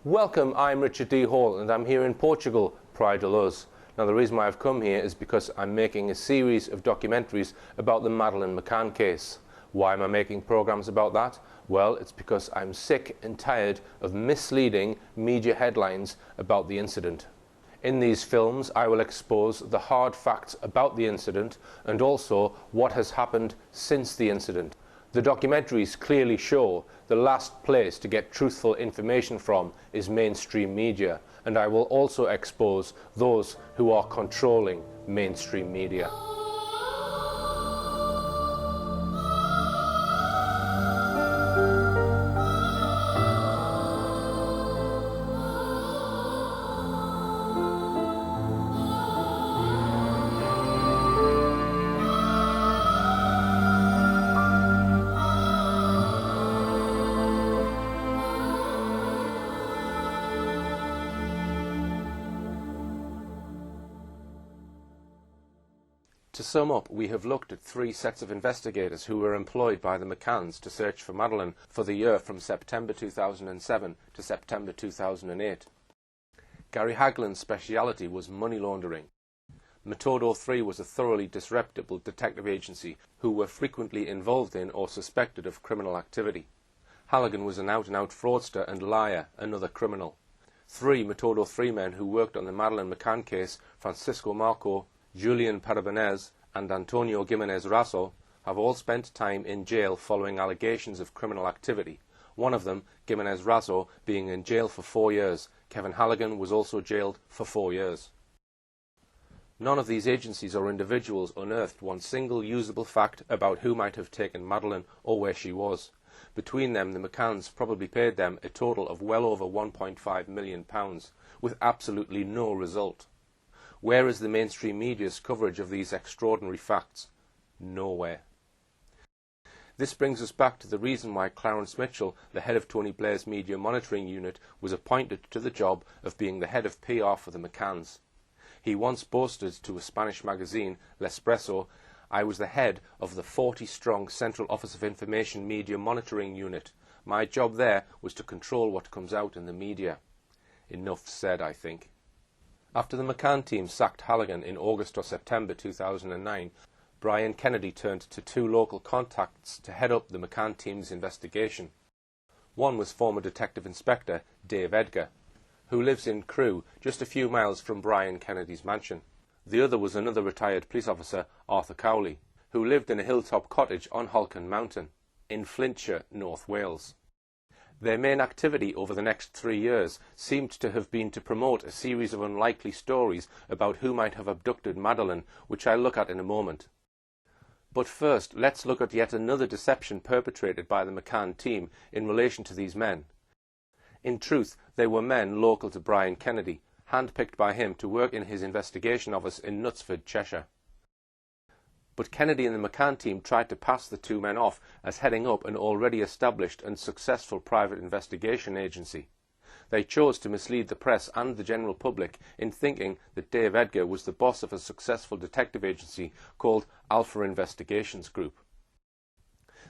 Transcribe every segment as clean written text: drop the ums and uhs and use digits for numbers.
Welcome, I'm Richard D. Hall and I'm here in Portugal, Praia de Luz. Now the reason why I've come here is because I'm making a series of documentaries about the Madeleine McCann case. Why am I making programs about that? Well, it's because I'm sick and tired of misleading media headlines about the incident. In these films, I will expose the hard facts about the incident and also what has happened since the incident. The documentaries clearly show the last place to get truthful information from is mainstream media, and I will also expose those who are controlling mainstream media. To sum up, we have looked at three sets of investigators who were employed by the McCanns to search for Madeleine for the year from September 2007 to September 2008. Gary Hagland's speciality was money laundering. Metodo 3 was a thoroughly disreputable detective agency who were frequently involved in or suspected of criminal activity. Halligan was an out-and-out fraudster and liar, another criminal. Three Metodo 3 men who worked on the Madeleine McCann case, Francisco Marco, Julian Parabanez and Antonio Gimenez Raso, have all spent time in jail following allegations of criminal activity, one of them, Gimenez Raso, being in jail for 4 years. Kevin Halligan was also jailed for 4 years. None of these agencies or individuals unearthed one single usable fact about who might have taken Madeleine or where she was. Between them, the McCanns probably paid them a total of well over £1.5 million, with absolutely no result. Where is the mainstream media's coverage of these extraordinary facts? Nowhere. This brings us back to the reason why Clarence Mitchell, the head of Tony Blair's media monitoring unit, was appointed to the job of being the head of PR for the McCanns. He once boasted to a Spanish magazine, L'Espresso, "I was the head of the 40-strong Central Office of Information Media Monitoring Unit. My job there was to control what comes out in the media." Enough said, I think. After the McCann team sacked Halligan in August or September 2009, Brian Kennedy turned to two local contacts to head up the McCann team's investigation. One was former Detective Inspector Dave Edgar, who lives in Crewe, just a few miles from Brian Kennedy's mansion. The other was another retired police officer, Arthur Cowley, who lived in a hilltop cottage on Holcombe Mountain, in Flintshire, North Wales. Their main activity over the next 3 years seemed to have been to promote a series of unlikely stories about who might have abducted Madeleine, which I'll look at in a moment. But first, let's look at yet another deception perpetrated by the McCann team in relation to these men. In truth, they were men local to Brian Kennedy, handpicked by him to work in his investigation office in Knutsford, Cheshire. But Kennedy and the McCann team tried to pass the two men off as heading up an already established and successful private investigation agency. They chose to mislead the press and the general public in thinking that Dave Edgar was the boss of a successful detective agency called Alpha Investigations Group.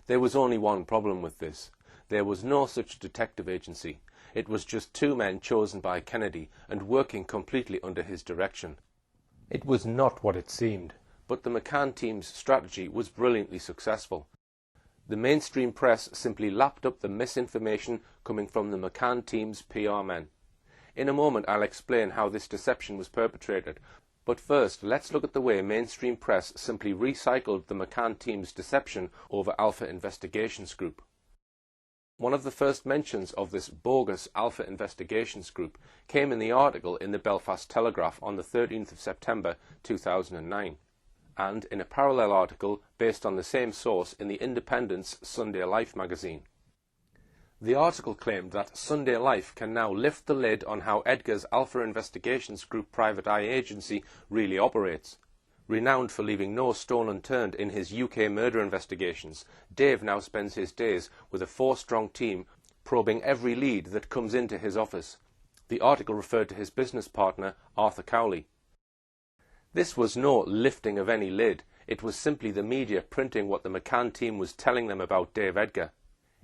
There was only one problem with this. There was no such detective agency. It was just two men chosen by Kennedy and working completely under his direction. It was not what it seemed. But the McCann team's strategy was brilliantly successful. The mainstream press simply lapped up the misinformation coming from the McCann team's PR men. In a moment I'll explain how this deception was perpetrated, but first let's look at the way mainstream press simply recycled the McCann team's deception over Alpha Investigations Group. One of the first mentions of this bogus Alpha Investigations Group came in the article in the Belfast Telegraph on the 13th of September 2009. And in a parallel article based on the same source in the Independent's Sunday Life magazine. The article claimed that Sunday Life can now lift the lid on how Edgar's Alpha Investigations Group private eye agency really operates. Renowned for leaving no stone unturned in his UK murder investigations, Dave now spends his days with a 4-strong team probing every lead that comes into his office. The article referred to his business partner, Arthur Cowley. This was no lifting of any lid. It was simply the media printing what the McCann team was telling them about Dave Edgar.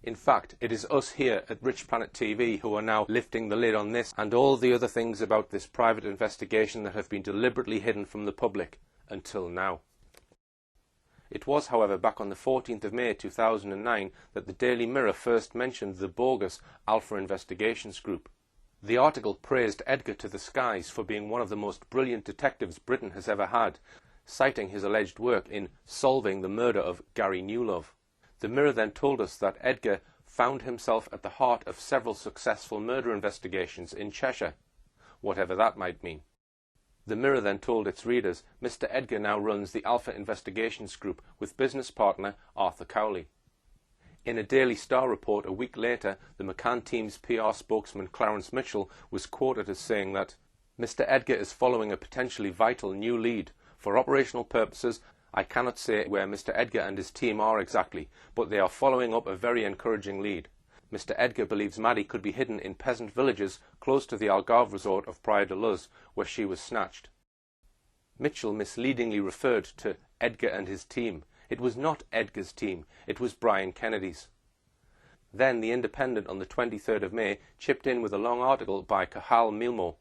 In fact, it is us here at Rich Planet TV who are now lifting the lid on this and all the other things about this private investigation that have been deliberately hidden from the public until now. It was, however, back on the 14th of May 2009 that the Daily Mirror first mentioned the bogus Alpha Investigations Group. The article praised Edgar to the skies for being one of the most brilliant detectives Britain has ever had, citing his alleged work in solving the murder of Gary Newlove. The Mirror then told us that Edgar found himself at the heart of several successful murder investigations in Cheshire, whatever that might mean. The Mirror then told its readers Mr. Edgar now runs the Alpha Investigations Group with business partner Arthur Cowley. In a Daily Star report a week later, the McCann team's PR spokesman Clarence Mitchell was quoted as saying that Mr. Edgar is following a potentially vital new lead. For operational purposes, I cannot say where Mr. Edgar and his team are exactly, but they are following up a very encouraging lead. Mr. Edgar believes Maddie could be hidden in peasant villages close to the Algarve resort of Praia de Luz, where she was snatched. Mitchell misleadingly referred to Edgar and his team. It was not Edgar's team, it was Brian Kennedy's. Then The Independent on the 23rd of May chipped in with a long article by Cathal Milmo.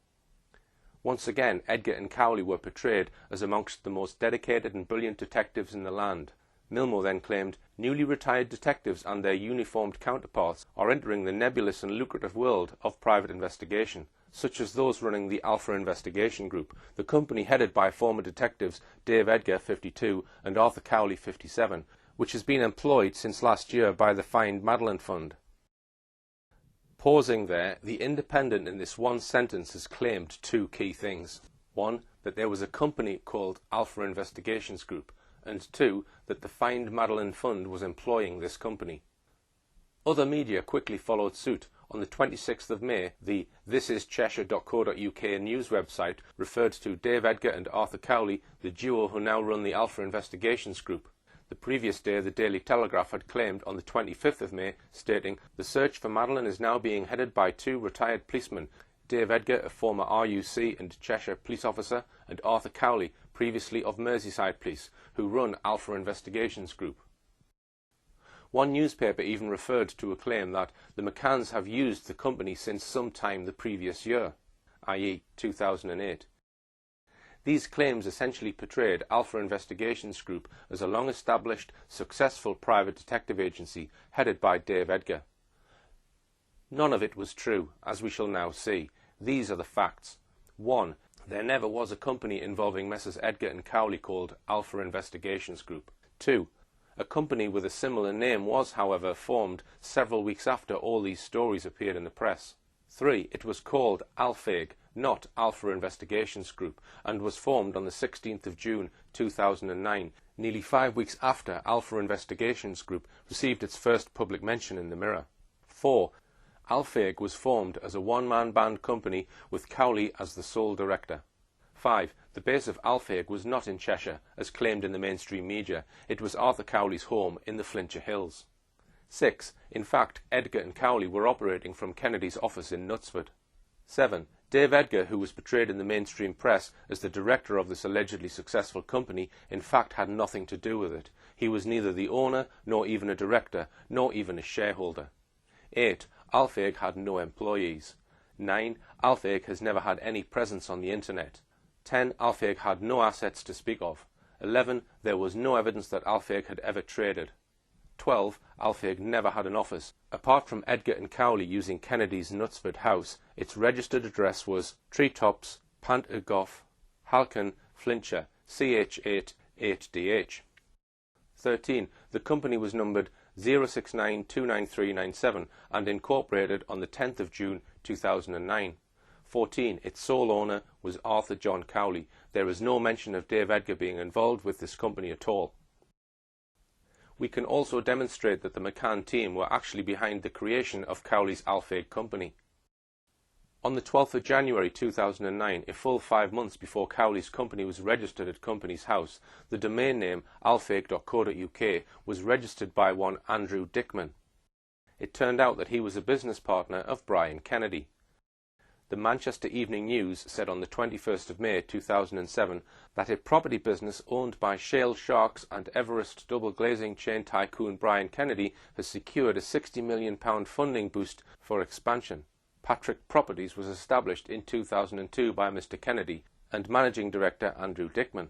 Once again, Edgar and Cowley were portrayed as amongst the most dedicated and brilliant detectives in the land. Milmo then claimed newly retired detectives and their uniformed counterparts are entering the nebulous and lucrative world of private investigation, such as those running the Alpha Investigation Group, the company headed by former detectives Dave Edgar, 52, and Arthur Cowley, 57, which has been employed since last year by the Find Madeline Fund. Pausing there, The Independent in this one sentence has claimed two key things. One, that there was a company called Alpha Investigations Group, and two, that the Find Madeline Fund was employing this company. Other media quickly followed suit. On the 26th of May, the thisischeshire.co.uk news website referred to Dave Edgar and Arthur Cowley, the duo who now run the Alpha Investigations Group. The previous day, the Daily Telegraph had claimed on the 25th of May, stating, "The search for Madeline is now being headed by two retired policemen, Dave Edgar, a former RUC and Cheshire police officer, and Arthur Cowley, previously of Merseyside Police, who run Alpha Investigations Group." One newspaper even referred to a claim that the McCanns have used the company since some time the previous year, i.e. 2008. These claims essentially portrayed Alpha Investigations Group as a long-established, successful private detective agency headed by Dave Edgar. None of it was true, as we shall now see. These are the facts. 1. There never was a company involving Messrs. Edgar and Cowley called Alpha Investigations Group. 2. A company with a similar name was, however, formed several weeks after all these stories appeared in the press. 3. It was called Alpheg, not Alpha Investigations Group, and was formed on the 16th of June 2009, nearly 5 weeks after Alpha Investigations Group received its first public mention in the Mirror. 4. Alpheg was formed as a one-man band company with Cowley as the sole director. 5. The base of Alpheg was not in Cheshire, as claimed in the mainstream media. It was Arthur Cowley's home in the Flintshire Hills. 6. In fact, Edgar and Cowley were operating from Kennedy's office in Knutsford. 7. Dave Edgar, who was portrayed in the mainstream press as the director of this allegedly successful company, in fact had nothing to do with it. He was neither the owner, nor even a director, nor even a shareholder. 8. Alpheg had no employees. 9. Alpheg has never had any presence on the internet. 10. Alpheg had no assets to speak of. 11. There was no evidence that Alpheg had ever traded. 12. Alpheg never had an office. Apart from Edgar and Cowley using Kennedy's Knutsford house, its registered address was Treetops, Pant y Goff, Halken, Flintshire, CH8 8DH. 13. The company was numbered 069-29397 and incorporated on the 10th of June 2009. 14. Its sole owner was Arthur John Cowley. There is no mention of Dave Edgar being involved with this company at all. We can also demonstrate that the McCann team were actually behind the creation of Cowley's Alpheg company. On the 12th of January 2009, a full 5 months before Cowley's company was registered at Companies House, the domain name alpheg.co.uk was registered by one Andrew Dickman. It turned out that he was a business partner of Brian Kennedy. the Manchester Evening News said on the 21st of May 2007 that a property business owned by shale sharks and Everest double glazing chain tycoon Brian Kennedy has secured a £60 million funding boost for expansion. Patrick Properties was established in 2002 by Mr. Kennedy and Managing Director Andrew Dickman.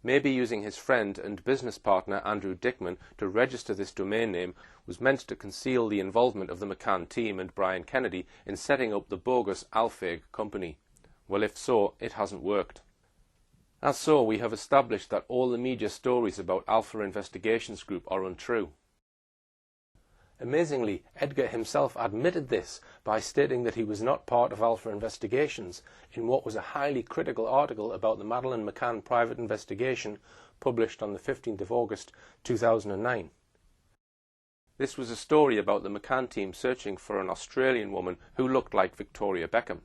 Maybe using his friend and business partner Andrew Dickman to register this domain name was meant to conceal the involvement of the McCann team and Brian Kennedy in setting up the bogus Alpheg company. Well, if so, it hasn't worked. As so, we have established that all the media stories about Alpha Investigations Group are untrue. Amazingly, Edgar himself admitted this by stating that he was not part of Alpha Investigations in what was a highly critical article about the Madeleine McCann private investigation published on the 15th of August 2009. This was a story about the McCann team searching for an Australian woman who looked like Victoria Beckham.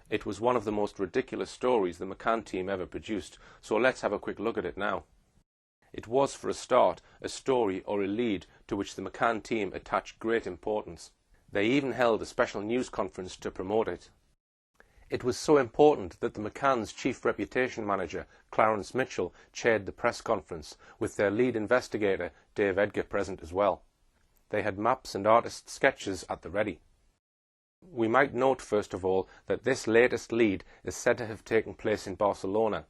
It was one of the most ridiculous stories the McCann team ever produced, so let's have a quick look at it now. It was, for a start, a story or a lead to which the McCann team attached great importance. They even held a special news conference to promote it. It was so important that the McCann's chief reputation manager, Clarence Mitchell, chaired the press conference, with their lead investigator, Dave Edgar, present as well. They had maps and artist sketches at the ready. We might note, first of all, that this latest lead is said to have taken place in Barcelona,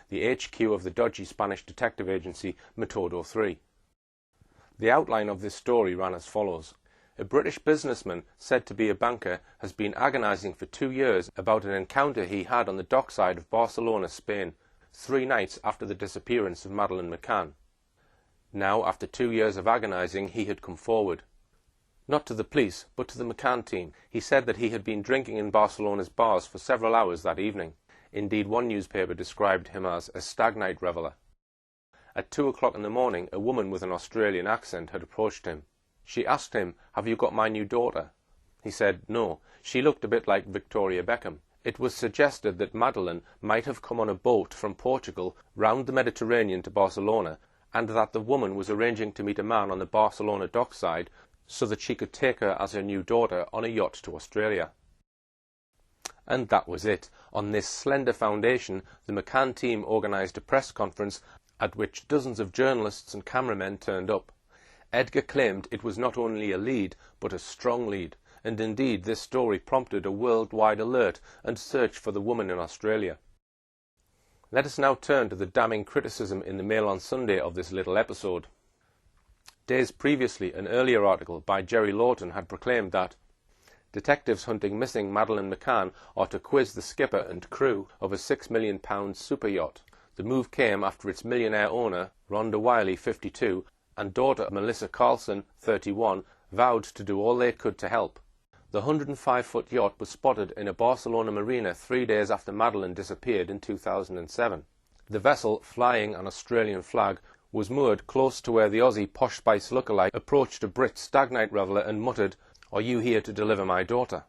the HQ of the dodgy Spanish detective agency Metodo 3. The outline of this story ran as follows. A British businessman, said to be a banker, has been agonizing for 2 years about an encounter he had on the dockside of Barcelona, Spain, 3 nights after the disappearance of Madeleine McCann. Now, after 2 years of agonizing, he had come forward. Not to the police, but to the McCann team. He said that he had been drinking in Barcelona's bars for several hours that evening. Indeed, one newspaper described him as a stag night reveller. At 2 o'clock in the morning, a woman with an Australian accent had approached him. She asked him, "Have you got my new daughter?" He said no. She looked a bit like Victoria Beckham. It was suggested that Madeleine might have come on a boat from Portugal round the Mediterranean to Barcelona, and that the woman was arranging to meet a man on the Barcelona dockside so that she could take her as her new daughter on a yacht to Australia. And that was it. On this slender foundation, the McCann team organised a press conference at which dozens of journalists and cameramen turned up. Edgar claimed it was not only a lead, but a strong lead, and indeed this story prompted a worldwide alert and search for the woman in Australia. Let us now turn to the damning criticism in the Mail on Sunday of this little episode. Days previously, an earlier article by Jerry Lawton had proclaimed that detectives hunting missing Madeleine McCann are to quiz the skipper and crew of a £6 million super yacht. The move came after its millionaire owner, Rhonda Wiley, 52, and daughter Melissa Carlson, 31, vowed to do all they could to help. The 105-foot yacht was spotted in a Barcelona marina 3 days after Madeleine disappeared in 2007. The vessel, flying an Australian flag, was moored close to where the Aussie Posh Spice lookalike approached a Brit stag night reveller and muttered, "Are you here to deliver my daughter?"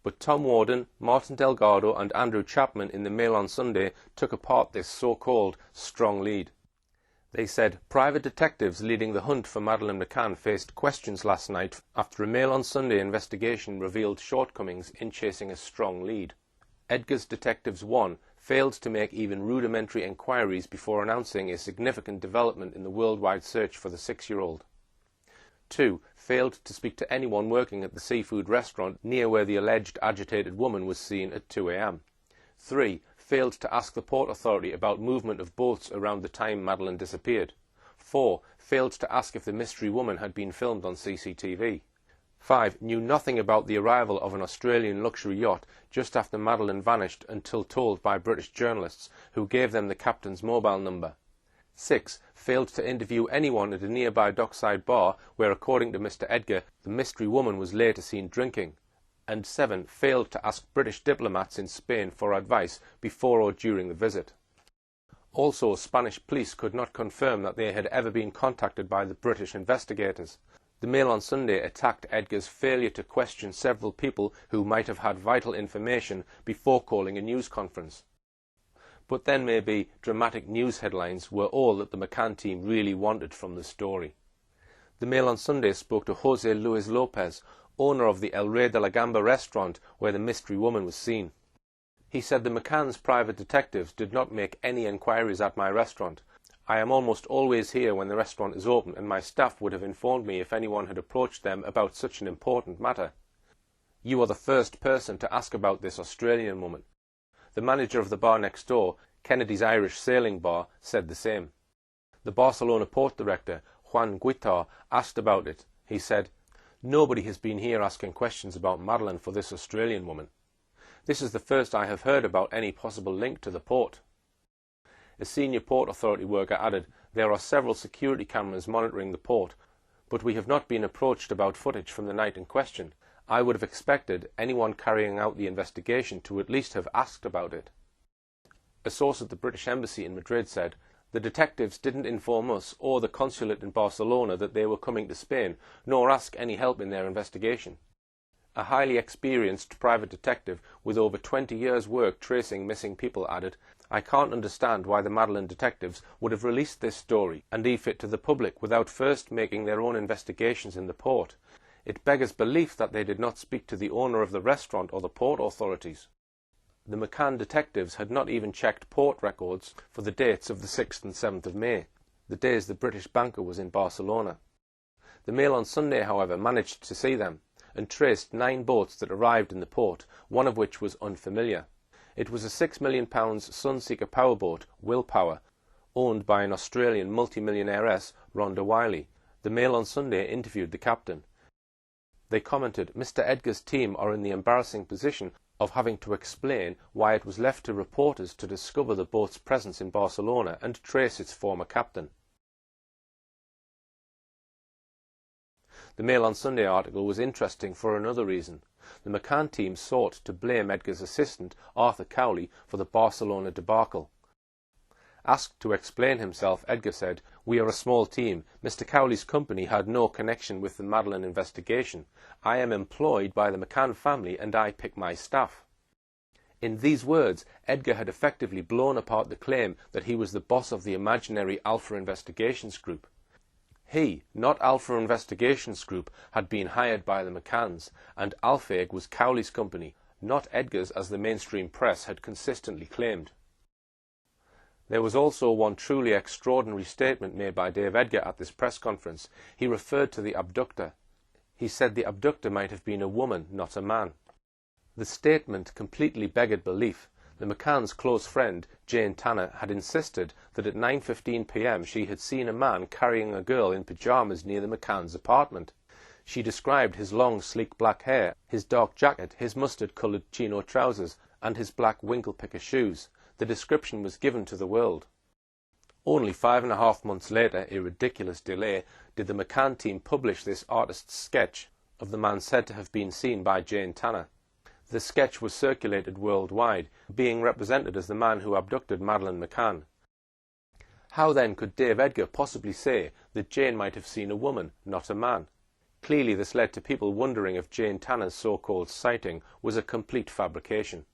But Tom Warden, Martin Delgado and Andrew Chapman in the Mail on Sunday took apart this so-called strong lead. They said private detectives leading the hunt for Madeleine McCann faced questions last night after a Mail on Sunday investigation revealed shortcomings in chasing a strong lead. Edgar's Detectives 1 failed to make even rudimentary inquiries before announcing a significant development in the worldwide search for the 6-year-old. 2. Failed to speak to anyone working at the seafood restaurant near where the alleged agitated woman was seen at 2 a.m. 3. Failed to ask the Port Authority about movement of boats around the time Madeleine disappeared. 4. Failed to ask if the mystery woman had been filmed on CCTV. 5. Knew nothing about the arrival of an Australian luxury yacht just after Madeleine vanished until told by British journalists who gave them the captain's mobile number. 6. Failed to interview anyone at a nearby dockside bar where, according to Mr. Edgar, the mystery woman was later seen drinking. And 7. Failed to ask British diplomats in Spain for advice before or during the visit. Also, Spanish police could not confirm that they had ever been contacted by the British investigators. The Mail on Sunday attacked Edgar's failure to question several people who might have had vital information before calling a news conference. But then maybe dramatic news headlines were all that the McCann team really wanted from the story. The Mail on Sunday spoke to Jose Luis Lopez, owner of the El Rey de la Gamba restaurant where the mystery woman was seen. He said the McCann's private detectives did not make any enquiries at my restaurant. I am almost always here when the restaurant is open, and my staff would have informed me if anyone had approached them about such an important matter. You are the first person to ask about this Australian woman. The manager of the bar next door, Kennedy's Irish Sailing Bar, said the same. The Barcelona port director, Juan Guitar, asked about it. He said, "Nobody has been here asking questions about Madeleine for this Australian woman. This is the first I have heard about any possible link to the port." A senior Port Authority worker added, "There are several security cameras monitoring the port, but we have not been approached about footage from the night in question. I would have expected anyone carrying out the investigation to at least have asked about it." A source at the British Embassy in Madrid said, "The detectives didn't inform us or the consulate in Barcelona that they were coming to Spain, nor ask any help in their investigation." A highly experienced private detective with over 20 years' work tracing missing people added, "I can't understand why the Madeleine detectives would have released this story and leave it to the public without first making their own investigations in the port. It beggars belief that they did not speak to the owner of the restaurant or the port authorities." The McCann detectives had not even checked port records for the dates of the 6th and 7th of May, the days the British banker was in Barcelona. The Mail on Sunday, however, managed to see them and traced 9 boats that arrived in the port, one of which was unfamiliar. It was a £6 million Sunseeker powerboat, Willpower, owned by an Australian multimillionairess, Rhonda Wiley. The Mail on Sunday interviewed the captain. They commented, "Mr. Edgar's team are in the embarrassing position of having to explain why it was left to reporters to discover the boat's presence in Barcelona and trace its former captain." The Mail on Sunday article was interesting for another reason. The McCann team sought to blame Edgar's assistant, Arthur Cowley, for the Barcelona debacle. Asked to explain himself, Edgar said, "We are a small team. Mr. Cowley's company had no connection with the Madeleine investigation. I am employed by the McCann family and I pick my staff." In these words, Edgar had effectively blown apart the claim that he was the boss of the imaginary Alpha Investigations Group. He, not Alpha Investigations Group, had been hired by the McCanns, and Alpheg was Cowley's company, not Edgar's as the mainstream press had consistently claimed. There was also one truly extraordinary statement made by Dave Edgar at this press conference. He referred to the abductor. He said the abductor might have been a woman, not a man. The statement completely beggared belief. The McCann's close friend, Jane Tanner, had insisted that at 9:15 p.m. she had seen a man carrying a girl in pyjamas near the McCann's apartment. She described his long, sleek black hair, his dark jacket, his mustard-coloured chino trousers, and his black winkle-picker shoes. The description was given to the world. Only 5.5 months later, a ridiculous delay, did the McCann team publish this artist's sketch of the man said to have been seen by Jane Tanner. The sketch was circulated worldwide, being represented as the man who abducted Madeleine McCann. How then could Dave Edgar possibly say that Jane might have seen a woman, not a man? Clearly this led to people wondering if Jane Tanner's so-called sighting was a complete fabrication.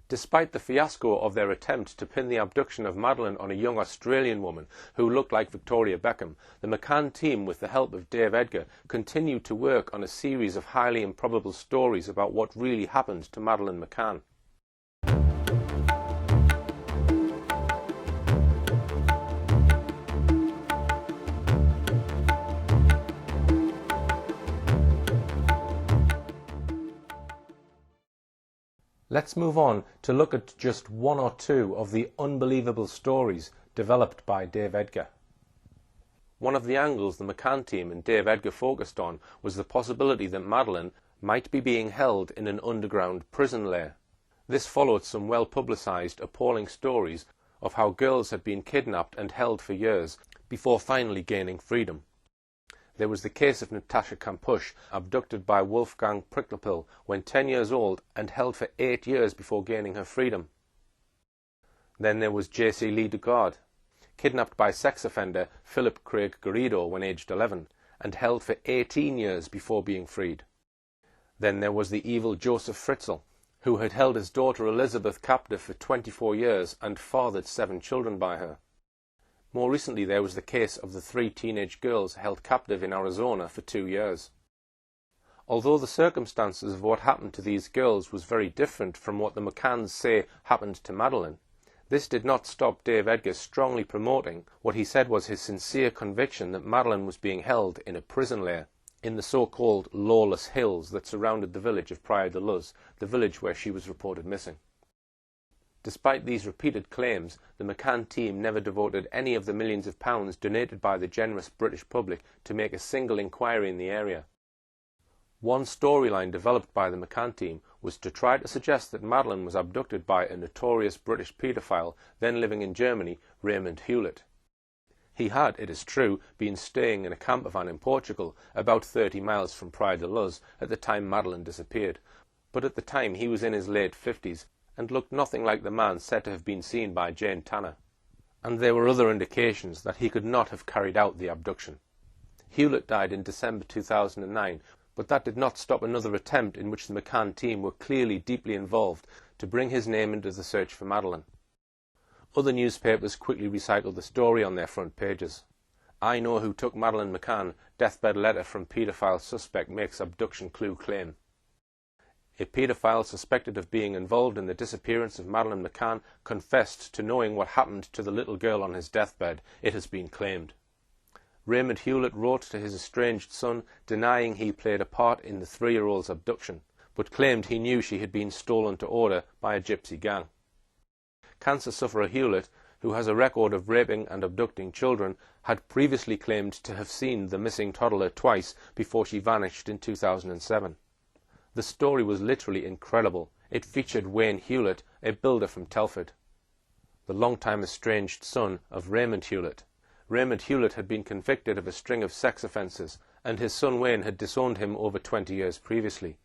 Despite the fiasco of their attempt to pin the abduction of Madeleine on a young Australian woman who looked like Victoria Beckham, the McCann team, with the help of Dave Edgar, continued to work on a series of highly improbable stories about what really happened to Madeleine McCann. Let's move on to look at just one or two of the unbelievable stories developed by Dave Edgar. One of the angles the McCann team and Dave Edgar focused on was the possibility that Madeleine might be being held in an underground prison lair. This followed some well-publicised, appalling stories of how girls had been kidnapped and held for years before finally gaining freedom. There was the case of Natasha Kampusch, abducted by Wolfgang Pricklepil when 10 years old and held for 8 years before gaining her freedom. Then there was J.C. Lee Dugard, kidnapped by sex offender Philip Craig Garrido when aged 11 and held for 18 years before being freed. Then there was the evil Joseph Fritzl, who had held his daughter Elizabeth captive for 24 years and fathered 7 children by her. More recently, there was the case of the 3 teenage girls held captive in Arizona for 2 years. Although the circumstances of what happened to these girls was very different from what the McCanns say happened to Madeleine, this did not stop Dave Edgar strongly promoting what he said was his sincere conviction that Madeleine was being held in a prison lair in the so-called lawless hills that surrounded the village of Praia da Luz, the village where she was reported missing. Despite these repeated claims, the McCann team never devoted any of the millions of pounds donated by the generous British public to make a single inquiry in the area. One storyline developed by the McCann team was to try to suggest that Madeleine was abducted by a notorious British paedophile then living in Germany, Raymond Hewlett. He had, it is true, been staying in a campervan in Portugal, about 30 miles from Praia da Luz, at the time Madeleine disappeared, but at the time he was in his late 50s and looked nothing like the man said to have been seen by Jane Tanner, and there were other indications that he could not have carried out the abduction. Hewlett died in December 2009, but that did not stop another attempt in which the McCann team were clearly deeply involved to bring his name into the search for Madeleine. Other newspapers quickly recycled the story on their front pages. "I know who took Madeleine McCann. Deathbed letter from paedophile suspect makes abduction clue claim." A paedophile suspected of being involved in the disappearance of Madeleine McCann confessed to knowing what happened to the little girl on his deathbed, it has been claimed. Raymond Hewlett wrote to his estranged son denying he played a part in the 3-year-old's abduction, but claimed he knew she had been stolen to order by a gypsy gang. Cancer sufferer Hewlett, who has a record of raping and abducting children, had previously claimed to have seen the missing toddler twice before she vanished in 2007. The story was literally incredible. It featured Wayne Hewlett, a builder from Telford, the long-time estranged son of Raymond Hewlett. Raymond Hewlett had been convicted of a string of sex offences, and his son Wayne had disowned him over 20 years previously.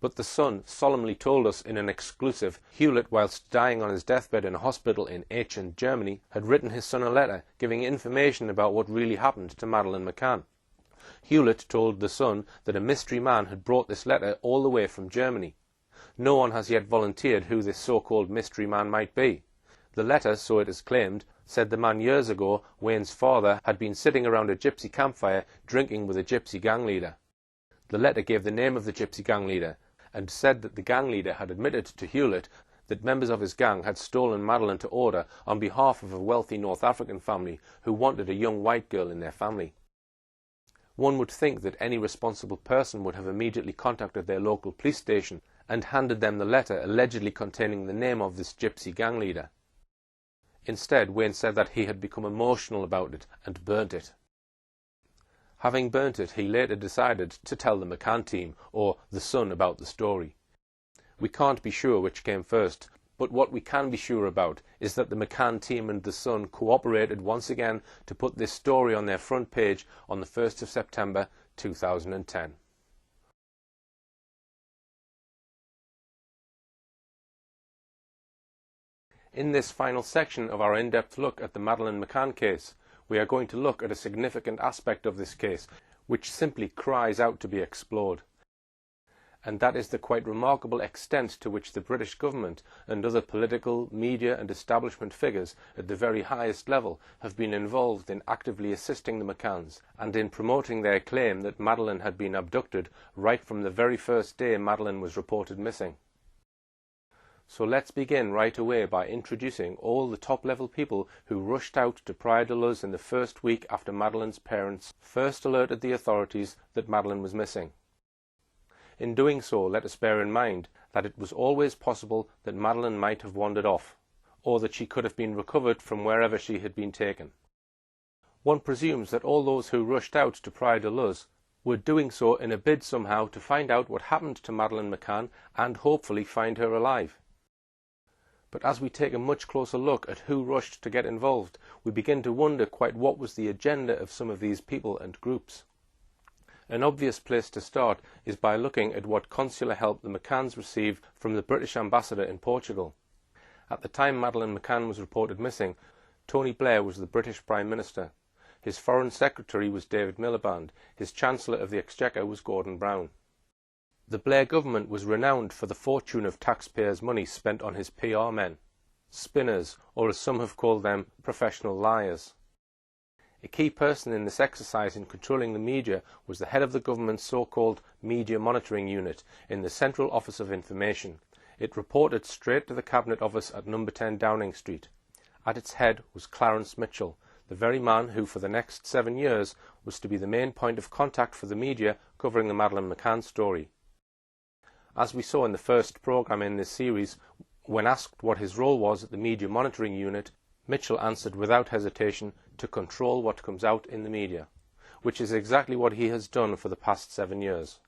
But the son solemnly told us in an exclusive Hewlett, whilst dying on his deathbed in a hospital in Aachen, Germany, had written his son a letter giving information about what really happened to Madeleine McCann. Hewlett told the son that a mystery man had brought this letter all the way from Germany. No one has yet volunteered who this so-called mystery man might be. The letter, so it is claimed, said the man years ago, Wayne's father, had been sitting around a gypsy campfire drinking with a gypsy gang leader. The letter gave the name of the gypsy gang leader and said that the gang leader had admitted to Hewlett that members of his gang had stolen Madeleine to order on behalf of a wealthy North African family who wanted a young white girl in their family. One would think that any responsible person would have immediately contacted their local police station and handed them the letter allegedly containing the name of this gypsy gang leader. Instead, Wayne said that he had become emotional about it and burnt it. Having burnt it, he later decided to tell the McCann team, or the Sun, about the story. We can't be sure which came first, but what we can be sure about is that the McCann team and the Sun cooperated once again to put this story on their front page on the 1st of September 2010. In this final section of our in-depth look at the Madeleine McCann case, we are going to look at a significant aspect of this case which simply cries out to be explored. And that is the quite remarkable extent to which the British government and other political, media and establishment figures at the very highest level have been involved in actively assisting the McCanns and in promoting their claim that Madeleine had been abducted right from the very first day Madeleine was reported missing. So let's begin right away by introducing all the top-level people who rushed out to Praia da Luz in the first week after Madeleine's parents first alerted the authorities that Madeleine was missing. In doing so, let us bear in mind that it was always possible that Madeleine might have wandered off, or that she could have been recovered from wherever she had been taken. One presumes that all those who rushed out to Praia da Luz were doing so in a bid somehow to find out what happened to Madeleine McCann and hopefully find her alive. But as we take a much closer look at who rushed to get involved, we begin to wonder quite what was the agenda of some of these people and groups. An obvious place to start is by looking at what consular help the McCanns received from the British ambassador in Portugal. At the time Madeleine McCann was reported missing, Tony Blair was the British Prime Minister. His Foreign Secretary was David Miliband. His Chancellor of the Exchequer was Gordon Brown. The Blair government was renowned for the fortune of taxpayers' money spent on his PR men, spinners, or as some have called them, professional liars. A key person in this exercise in controlling the media was the head of the government's so-called Media Monitoring Unit in the Central Office of Information. It reported straight to the Cabinet Office at number 10 Downing Street. At its head was Clarence Mitchell, the very man who for the next 7 years was to be the main point of contact for the media covering the Madeleine McCann story. As we saw in the first programme in this series, when asked what his role was at the Media Monitoring Unit, Mitchell answered without hesitation to control what comes out in the media, which is exactly what he has done for the past 7 years.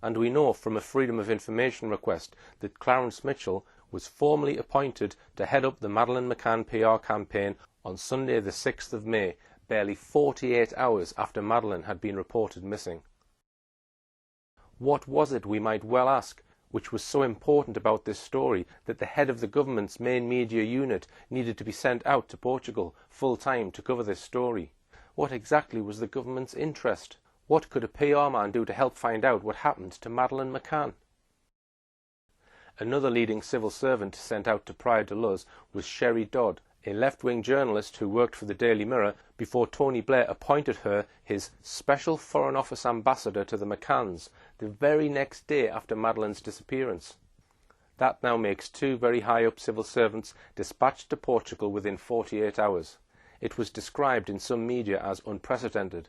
And we know from a Freedom of Information request that Clarence Mitchell was formally appointed to head up the Madeleine McCann PR campaign on Sunday the 6th of May, barely 48 hours after Madeleine had been reported missing. What was it, we might well ask, which was so important about this story that the head of the government's main media unit needed to be sent out to Portugal full-time to cover this story? What exactly was the government's interest? What could a PR man do to help find out what happened to Madeleine McCann? Another leading civil servant sent out to pry to Luz was Sherry Dodd, a left-wing journalist who worked for the Daily Mirror before Tony Blair appointed her his Special Foreign Office Ambassador to the McCanns the very next day after Madeleine's disappearance. That now makes 2 very high-up civil servants dispatched to Portugal within 48 hours. It was described in some media as unprecedented.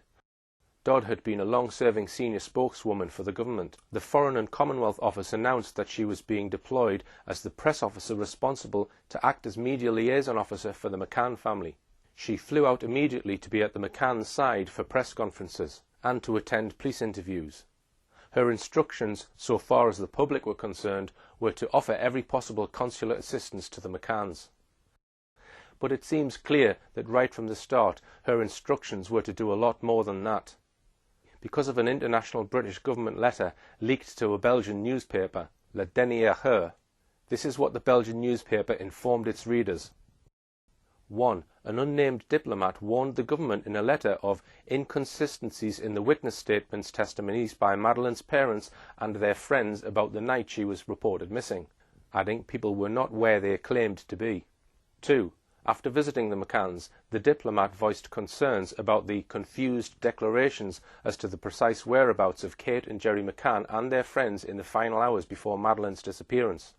Dodd had been a long-serving senior spokeswoman for the government. The Foreign and Commonwealth Office announced that she was being deployed as the press officer responsible to act as media liaison officer for the McCann family. She flew out immediately to be at the McCann's side for press conferences and to attend police interviews. Her instructions, so far as the public were concerned, were to offer every possible consular assistance to the McCanns. But it seems clear that right from the start her instructions were to do a lot more than that. Because of an international British government letter leaked to a Belgian newspaper, Le Dernier Heure, this is what the Belgian newspaper informed its readers. 1. An unnamed diplomat warned the government in a letter of inconsistencies in the witness statements testimonies by Madeleine's parents and their friends about the night she was reported missing, adding people were not where they claimed to be. 2. After visiting the McCanns, the diplomat voiced concerns about the confused declarations as to the precise whereabouts of Kate and Gerry McCann and their friends in the final hours before Madeleine's disappearance.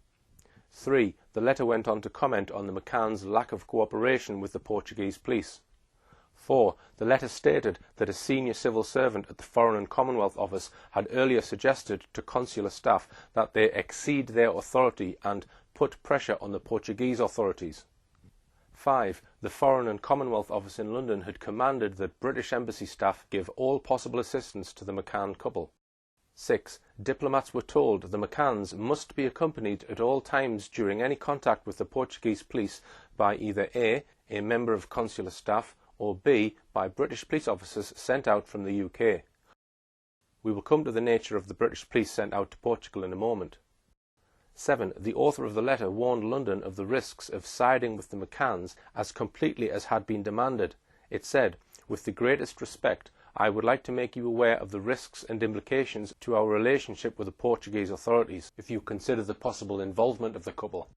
3. The letter went on to comment on the McCanns' lack of cooperation with the Portuguese police. 4. The letter stated that a senior civil servant at the Foreign and Commonwealth Office had earlier suggested to consular staff that they exceed their authority and put pressure on the Portuguese authorities. 5. The Foreign and Commonwealth Office in London had commanded that British embassy staff give all possible assistance to the McCann couple. 6. Diplomats were told the McCanns must be accompanied at all times during any contact with the Portuguese police by either A member of consular staff, or B, by British police officers sent out from the UK. We will come to the nature of the British police sent out to Portugal in a moment. 7. The author of the letter warned London of the risks of siding with the McCanns as completely as had been demanded. It said, "With the greatest respect, I would like to make you aware of the risks and implications to our relationship with the Portuguese authorities if you consider the possible involvement of the couple.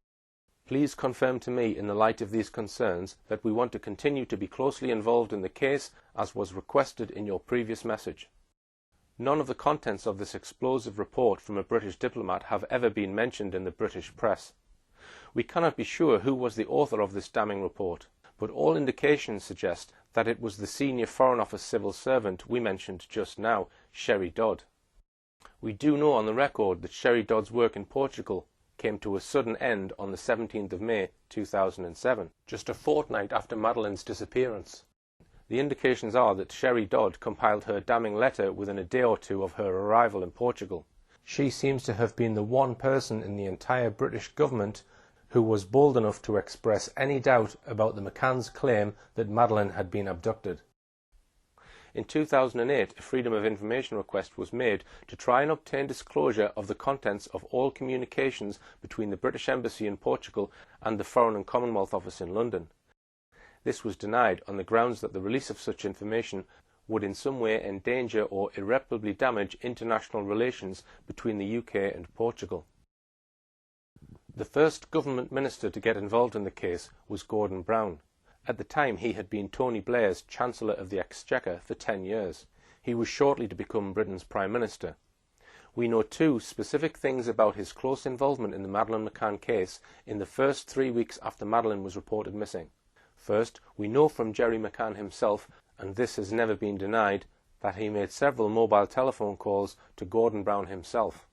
Please confirm to me, in the light of these concerns, that we want to continue to be closely involved in the case as was requested in your previous message." None of the contents of this explosive report from a British diplomat have ever been mentioned in the British press. We cannot be sure who was the author of this damning report, but all indications suggest that it was the senior Foreign Office civil servant we mentioned just now, Sherry Dodd. We do know on the record that Sherry Dodd's work in Portugal came to a sudden end on the 17th of May 2007, just a fortnight after Madeleine's disappearance. The indications are that Sherry Dodd compiled her damning letter within a day or two of her arrival in Portugal. She seems to have been the one person in the entire British government who was bold enough to express any doubt about the McCanns' claim that Madeleine had been abducted. In 2008, a Freedom of Information request was made to try and obtain disclosure of the contents of all communications between the British Embassy in Portugal and the Foreign and Commonwealth Office in London. This was denied on the grounds that the release of such information would in some way endanger or irreparably damage international relations between the UK and Portugal. The first government minister to get involved in the case was Gordon Brown. At the time, he had been Tony Blair's Chancellor of the Exchequer for 10 years. He was shortly to become Britain's Prime Minister. We know two specific things about his close involvement in the Madeleine McCann case in the first 3 weeks after Madeleine was reported missing. First, we know from Gerry McCann himself, and this has never been denied, that he made several mobile telephone calls to Gordon Brown himself.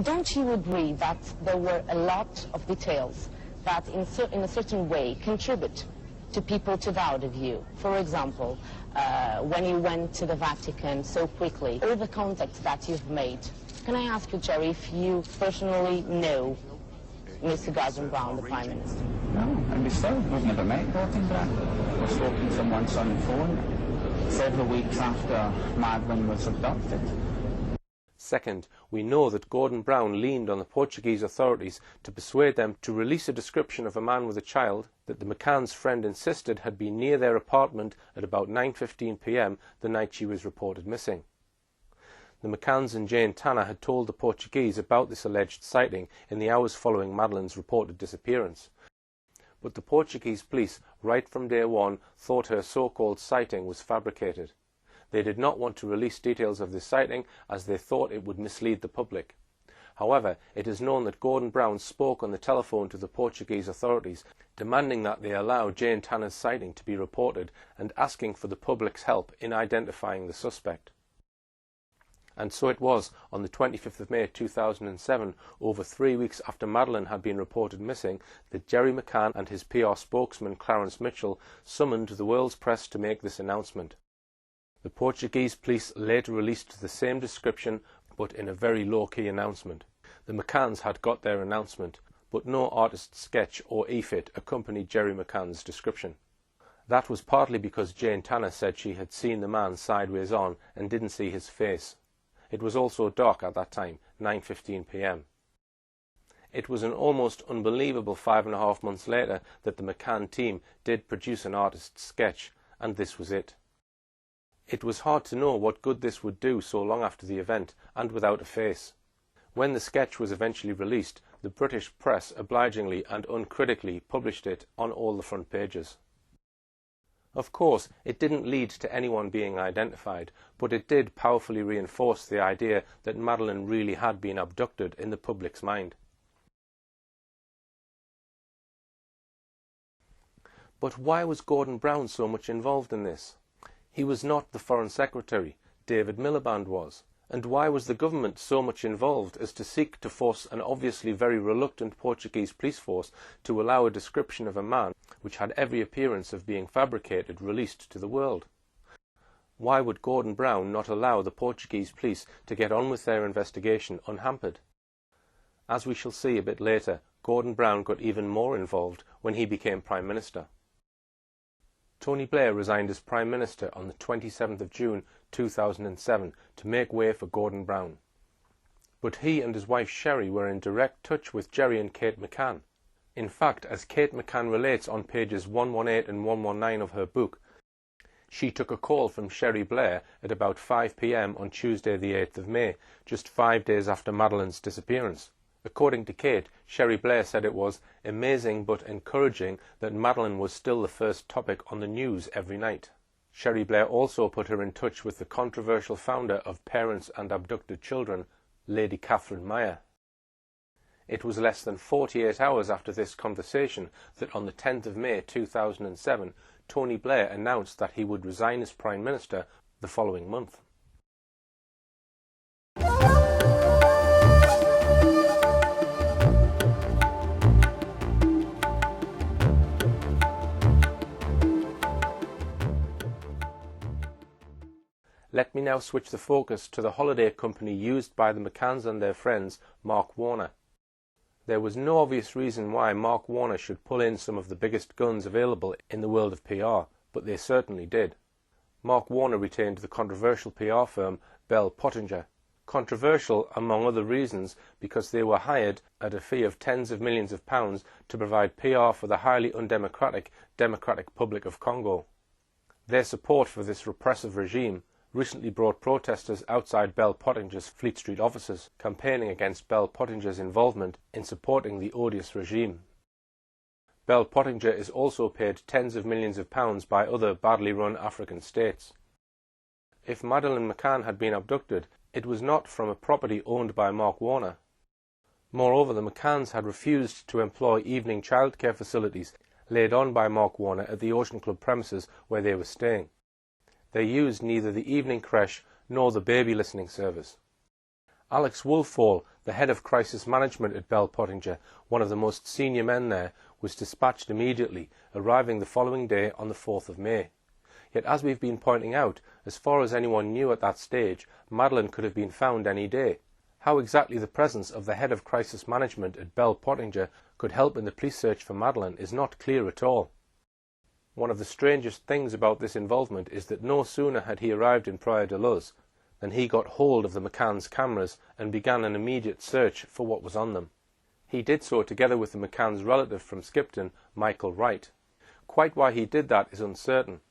Don't you agree that there were a lot of details that in a certain way contribute to people to doubt of you? For example, when you went to the Vatican so quickly, all the contacts that you've made. Can I ask you, Gerry, if you personally know Mr. Gordon Brown, the Prime Minister? No, and we still, we've never met Gordon Brown. We've spoken to him once on the phone, several weeks after Madeleine was abducted. Second, we know that Gordon Brown leaned on the Portuguese authorities to persuade them to release a description of a man with a child that the McCann's friend insisted had been near their apartment at about 9:15 p.m. the night she was reported missing. The McCanns and Jane Tanner had told the Portuguese about this alleged sighting in the hours following Madeleine's reported disappearance. But the Portuguese police, right from day one, thought her so-called sighting was fabricated. They did not want to release details of this sighting as they thought it would mislead the public. However, it is known that Gordon Brown spoke on the telephone to the Portuguese authorities, demanding that they allow Jane Tanner's sighting to be reported and asking for the public's help in identifying the suspect. And so it was, on the 25th of May 2007, over 3 weeks after Madeleine had been reported missing, that Gerry McCann and his PR spokesman Clarence Mitchell summoned the world's press to make this announcement. The Portuguese police later released the same description, but in a very low-key announcement. The McCanns had got their announcement, but no artist's sketch or EFIT accompanied Gerry McCann's description. That was partly because Jane Tanner said she had seen the man sideways on and didn't see his face. It was also dark at that time, 9:15 p.m. It was an almost unbelievable 5.5 months later that the McCann team did produce an artist's sketch, and this was it. It was hard to know what good this would do so long after the event, and without a face. When the sketch was eventually released, the British press obligingly and uncritically published it on all the front pages. Of course, it didn't lead to anyone being identified, but it did powerfully reinforce the idea that Madeleine really had been abducted in the public's mind. But why was Gordon Brown so much involved in this? He was not the Foreign Secretary, David Miliband was. And why was the government so much involved as to seek to force an obviously very reluctant Portuguese police force to allow a description of a man which had every appearance of being fabricated released to the world? Why would Gordon Brown not allow the Portuguese police to get on with their investigation unhampered? As we shall see a bit later, Gordon Brown got even more involved when he became Prime Minister. Tony Blair resigned as Prime Minister on the 27th of June 2007 to make way for Gordon Brown. But he and his wife Sherry were in direct touch with Gerry and Kate McCann. In fact, as Kate McCann relates on pages 118 and 119 of her book, she took a call from Sherry Blair at about 5 p.m. on Tuesday the 8th of May, just 5 days after Madeleine's disappearance. According to Kate, Sherry Blair said it was amazing but encouraging that Madeleine was still the first topic on the news every night. Sherry Blair also put her in touch with the controversial founder of Parents and Abducted Children, Lady Catherine Meyer. It was less than 48 hours after this conversation that on the 10th of May 2007, Tony Blair announced that he would resign as Prime Minister the following month. Let me now switch the focus to the holiday company used by the McCanns and their friends, Mark Warner. There was no obvious reason why Mark Warner should pull in some of the biggest guns available in the world of PR, but they certainly did. Mark Warner retained the controversial PR firm Bell Pottinger. Controversial, among other reasons, because they were hired at a fee of tens of millions of pounds to provide PR for the highly undemocratic Democratic Republic of Congo. Their support for this repressive regime recently brought protesters outside Bell Pottinger's Fleet Street offices, campaigning against Bell Pottinger's involvement in supporting the odious regime. Bell Pottinger is also paid tens of millions of pounds by other badly run African states. If Madeleine McCann had been abducted, it was not from a property owned by Mark Warner. Moreover, the McCanns had refused to employ evening childcare facilities laid on by Mark Warner at the Ocean Club premises where they were staying. They used neither the evening creche nor the baby listening service. Alex Woolfall, the head of crisis management at Bell Pottinger, one of the most senior men there, was dispatched immediately, arriving the following day on the 4th of May. Yet, as we've been pointing out, as far as anyone knew at that stage, Madeleine could have been found any day. How exactly the presence of the head of crisis management at Bell Pottinger could help in the police search for Madeleine is not clear at all. One of the strangest things about this involvement is that no sooner had he arrived in Praia da Luz than he got hold of the McCann's cameras and began an immediate search for what was on them. He did so together with the McCann's relative from Skipton, Michael Wright. Quite why he did that is uncertain.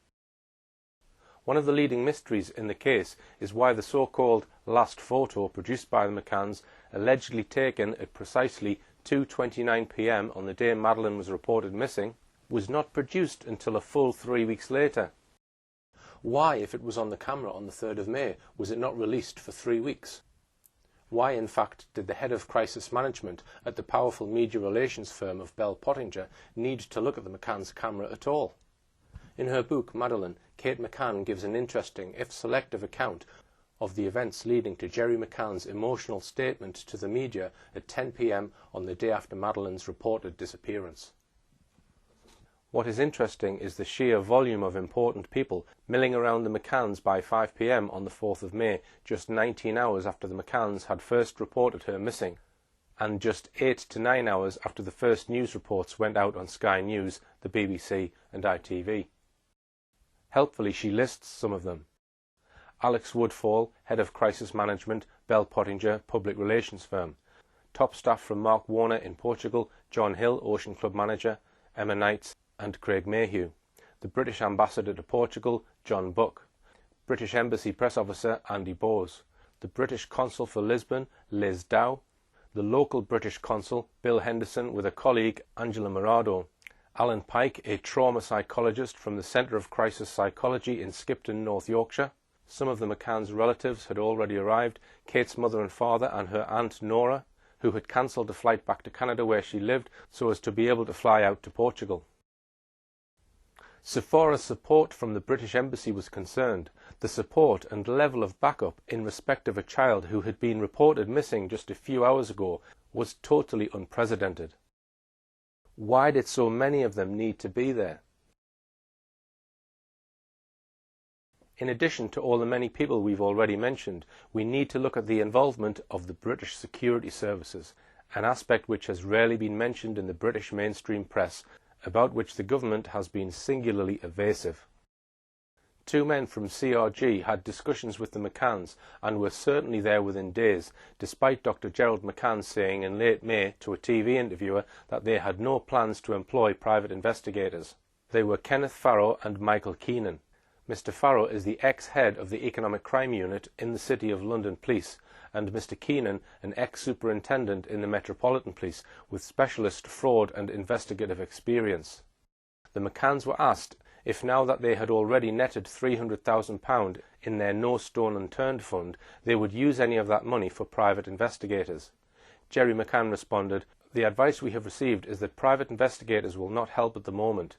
One of the leading mysteries in the case is why the so-called last photo produced by the McCanns, allegedly taken at precisely 2:29 p.m. on the day Madeleine was reported missing, was not produced until a full 3 weeks later. Why, if it was on the camera on the 3rd of May, was it not released for 3 weeks? Why, in fact, did the head of crisis management at the powerful media relations firm of Bell Pottinger need to look at the McCann's camera at all? In her book, Madeleine, Kate McCann gives an interesting, if selective, account of the events leading to Gerry McCann's emotional statement to the media at 10 p.m. on the day after Madeleine's reported disappearance. What is interesting is the sheer volume of important people milling around the McCanns by 5 p.m. on the 4th of May, just 19 hours after the McCanns had first reported her missing, and just 8 to 9 hours after the first news reports went out on Sky News, the BBC and ITV. Helpfully, she lists some of them. Alex Woodfall, head of crisis management, Bell Pottinger public relations firm. Top staff from Mark Warner in Portugal, John Hill, Ocean Club manager, Emma Knights and Craig Mayhew. The British ambassador to Portugal, John Buck. British Embassy press officer, Andy Bowes. The British consul for Lisbon, Liz Dow. The local British consul, Bill Henderson, with a colleague, Angela Morado. Alan Pike, a trauma psychologist from the Centre of Crisis Psychology in Skipton, North Yorkshire. Some of the McCann's relatives had already arrived, Kate's mother and father and her aunt Nora, who had cancelled a flight back to Canada where she lived so as to be able to fly out to Portugal. So far as support from the British Embassy was concerned, the support and level of backup in respect of a child who had been reported missing just a few hours ago was totally unprecedented. Why did so many of them need to be there? In addition to all the many people we've already mentioned, we need to look at the involvement of the British security services, an aspect which has rarely been mentioned in the British mainstream press, about which the government has been singularly evasive. Two men from CRG had discussions with the McCanns and were certainly there within days, despite Dr. Gerald McCann saying in late May to a TV interviewer that they had no plans to employ private investigators. They were Kenneth Farrow and Michael Keenan. Mr. Farrow is the ex-head of the Economic Crime Unit in the City of London Police, and Mr. Keenan an ex-superintendent in the Metropolitan Police with specialist fraud and investigative experience. The McCanns were asked if, now that they had already netted £300,000 in their No Stone Unturned fund, they would use any of that money for private investigators. Gerry McCann responded, "The advice we have received is that private investigators will not help at the moment."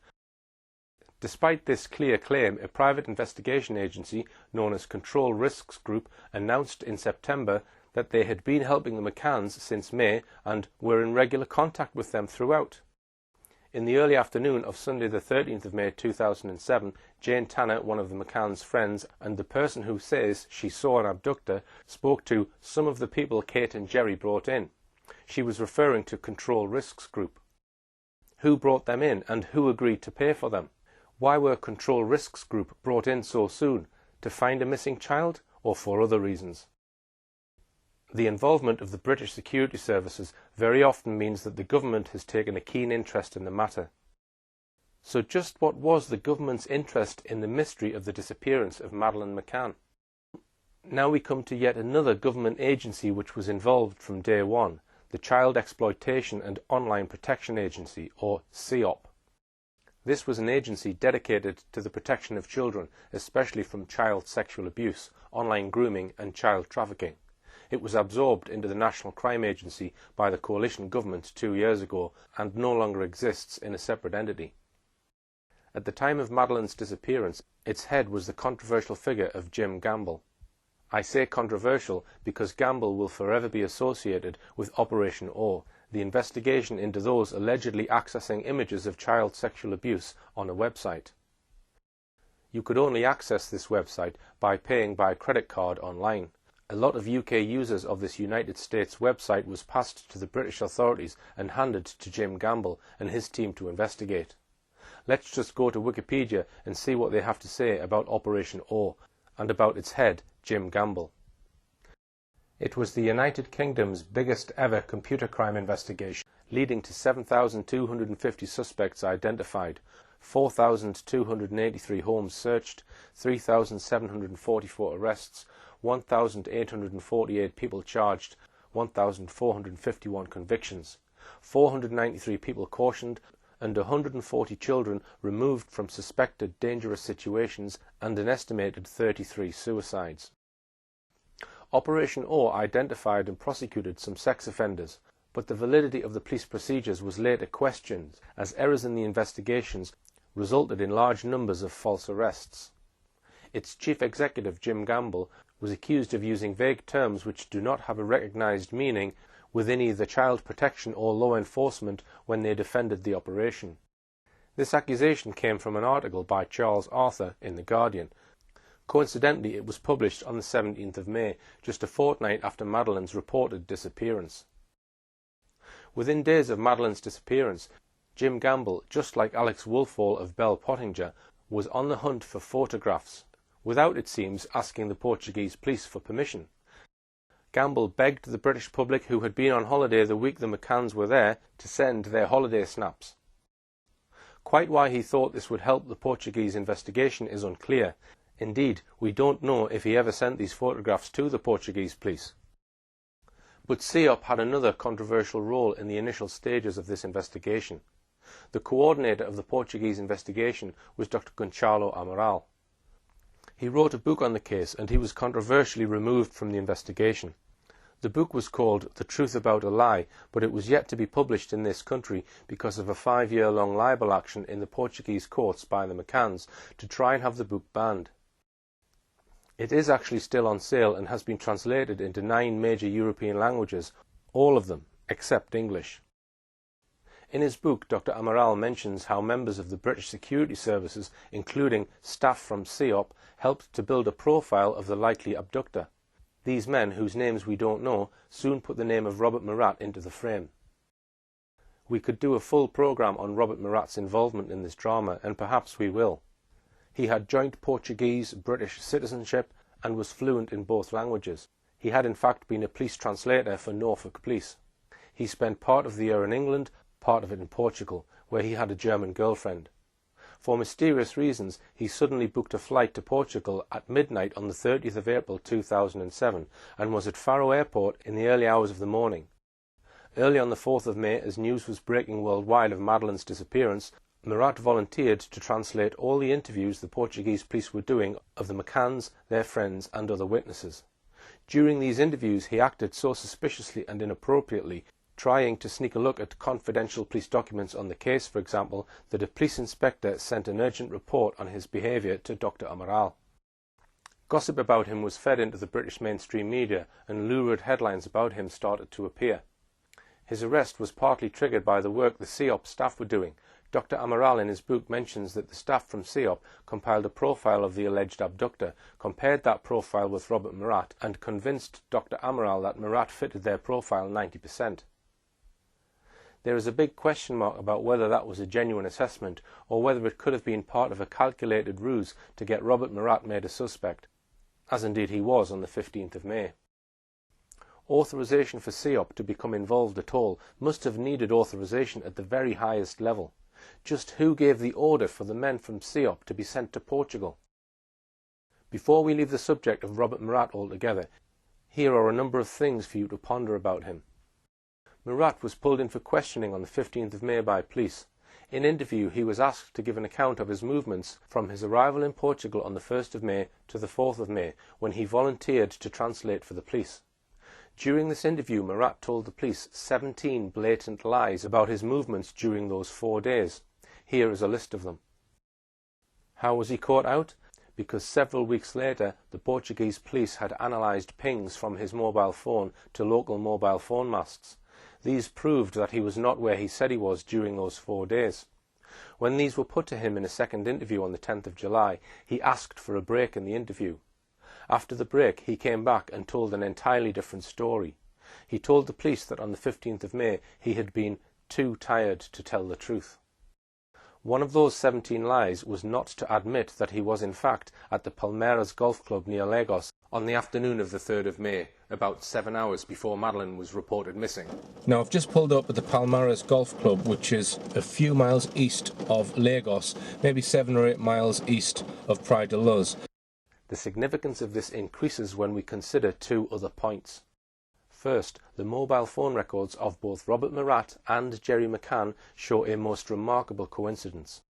Despite this clear claim, a private investigation agency known as Control Risks Group announced in September that they had been helping the McCanns since May and were in regular contact with them throughout. In the early afternoon of Sunday the 13th of May 2007, Jane Tanner, one of the McCanns' friends and the person who says she saw an abductor, spoke to some of the people Kate and Gerry brought in. She was referring to Control Risks Group. Who brought them in and who agreed to pay for them? Why were Control Risks Group brought in so soon? To find a missing child or for other reasons? The involvement of the British security services very often means that the government has taken a keen interest in the matter. So just what was the government's interest in the mystery of the disappearance of Madeleine McCann? Now we come to yet another government agency which was involved from day one, the Child Exploitation and Online Protection Agency, or CEOP. This was an agency dedicated to the protection of children, especially from child sexual abuse, online grooming and child trafficking. It was absorbed into the National Crime Agency by the coalition government 2 years ago and no longer exists in a separate entity. At the time of Madeleine's disappearance, its head was the controversial figure of Jim Gamble. I say controversial because Gamble will forever be associated with Operation O, the investigation into those allegedly accessing images of child sexual abuse on a website. You could only access this website by paying by credit card online. A lot of UK users of this United States website was passed to the British authorities and handed to Jim Gamble and his team to investigate. Let's just go to Wikipedia and see what they have to say about Operation O and about its head, Jim Gamble. It was the United Kingdom's biggest ever computer crime investigation, leading to 7,250 suspects identified, 4,283 homes searched, 3,744 arrests, 1,848 people charged, 1,451 convictions, 493 people cautioned, and 140 children removed from suspected dangerous situations, and an estimated 33 suicides. Operation O identified and prosecuted some sex offenders, but the validity of the police procedures was later questioned, as errors in the investigations resulted in large numbers of false arrests. Its chief executive, Jim Gamble, was accused of using vague terms which do not have a recognised meaning within either child protection or law enforcement when they defended the operation. This accusation came from an article by Charles Arthur in The Guardian. Coincidentally, it was published on the 17th of May, just a fortnight after Madeleine's reported disappearance. Within days of Madeleine's disappearance, Jim Gamble, just like Alex Woolfall of Bell Pottinger, was on the hunt for photographs, without, it seems, asking the Portuguese police for permission. Gamble begged the British public who had been on holiday the week the McCanns were there to send their holiday snaps. Quite why he thought this would help the Portuguese investigation is unclear. Indeed, we don't know if he ever sent these photographs to the Portuguese police. But CEOP had another controversial role in the initial stages of this investigation. The coordinator of the Portuguese investigation was Dr. Gonçalo Amaral. He wrote a book on the case and he was controversially removed from the investigation. The book was called The Truth About a Lie, but it was yet to be published in this country because of a 5-year-long libel action in the Portuguese courts by the McCanns to try and have the book banned. It is actually still on sale and has been translated into 9 major European languages, all of them except English. In his book, Dr. Amaral mentions how members of the British security services, including staff from CEOP, helped to build a profile of the likely abductor. These men, whose names we don't know, soon put the name of Robert Murat into the frame. We could do a full programme on Robert Murat's involvement in this drama, and perhaps we will. He had joint Portuguese-British citizenship and was fluent in both languages. He had in fact been a police translator for Norfolk Police. He spent part of the year in England, part of it in Portugal, where he had a German girlfriend. For mysterious reasons, he suddenly booked a flight to Portugal at midnight on the 30th of April 2007 and was at Faro Airport in the early hours of the morning. Early on the 4th of May, as news was breaking worldwide of Madeleine's disappearance, Murat volunteered to translate all the interviews the Portuguese police were doing of the McCanns, their friends and other witnesses. During these interviews he acted so suspiciously and inappropriately, trying to sneak a look at confidential police documents on the case, for example, that a police inspector sent an urgent report on his behaviour to Dr. Amaral. Gossip about him was fed into the British mainstream media and lurid headlines about him started to appear. His arrest was partly triggered by the work the CEOP staff were doing. Dr. Amaral in his book mentions that the staff from CEOP compiled a profile of the alleged abductor, compared that profile with Robert Murat and convinced Dr. Amaral that Murat fitted their profile 90%. There is a big question mark about whether that was a genuine assessment or whether it could have been part of a calculated ruse to get Robert Murat made a suspect, as indeed he was on the 15th of May. Authorization for CEOP to become involved at all must have needed authorization at the very highest level. Just who gave the order for the men from CEOP to be sent to Portugal? Before we leave the subject of Robert Murat altogether, here are a number of things for you to ponder about him. Murat was pulled in for questioning on the 15th of May by police. In interview, he was asked to give an account of his movements from his arrival in Portugal on the 1st of May to the 4th of May, when he volunteered to translate for the police. During this interview, Murat told the police 17 blatant lies about his movements during those 4 days. Here is a list of them. How was he caught out? Because several weeks later, the Portuguese police had analysed pings from his mobile phone to local mobile phone masts. These proved that he was not where he said he was during those 4 days. When these were put to him in a second interview on the 10th of July, he asked for a break in the interview. After the break, he came back and told an entirely different story. He told the police that on the 15th of May, he had been too tired to tell the truth. One of those 17 lies was not to admit that he was in fact at the Palmeiras Golf Club near Lagos on the afternoon of the 3rd of May, about 7 hours before Madeleine was reported missing. Now, I've just pulled up at the Palmeiras Golf Club, which is a few miles east of Lagos, maybe 7 or 8 miles east of Praia da Luz. The significance of this increases when we consider 2 other points. First, the mobile phone records of both Robert Murat and Gerry McCann show a most remarkable coincidence.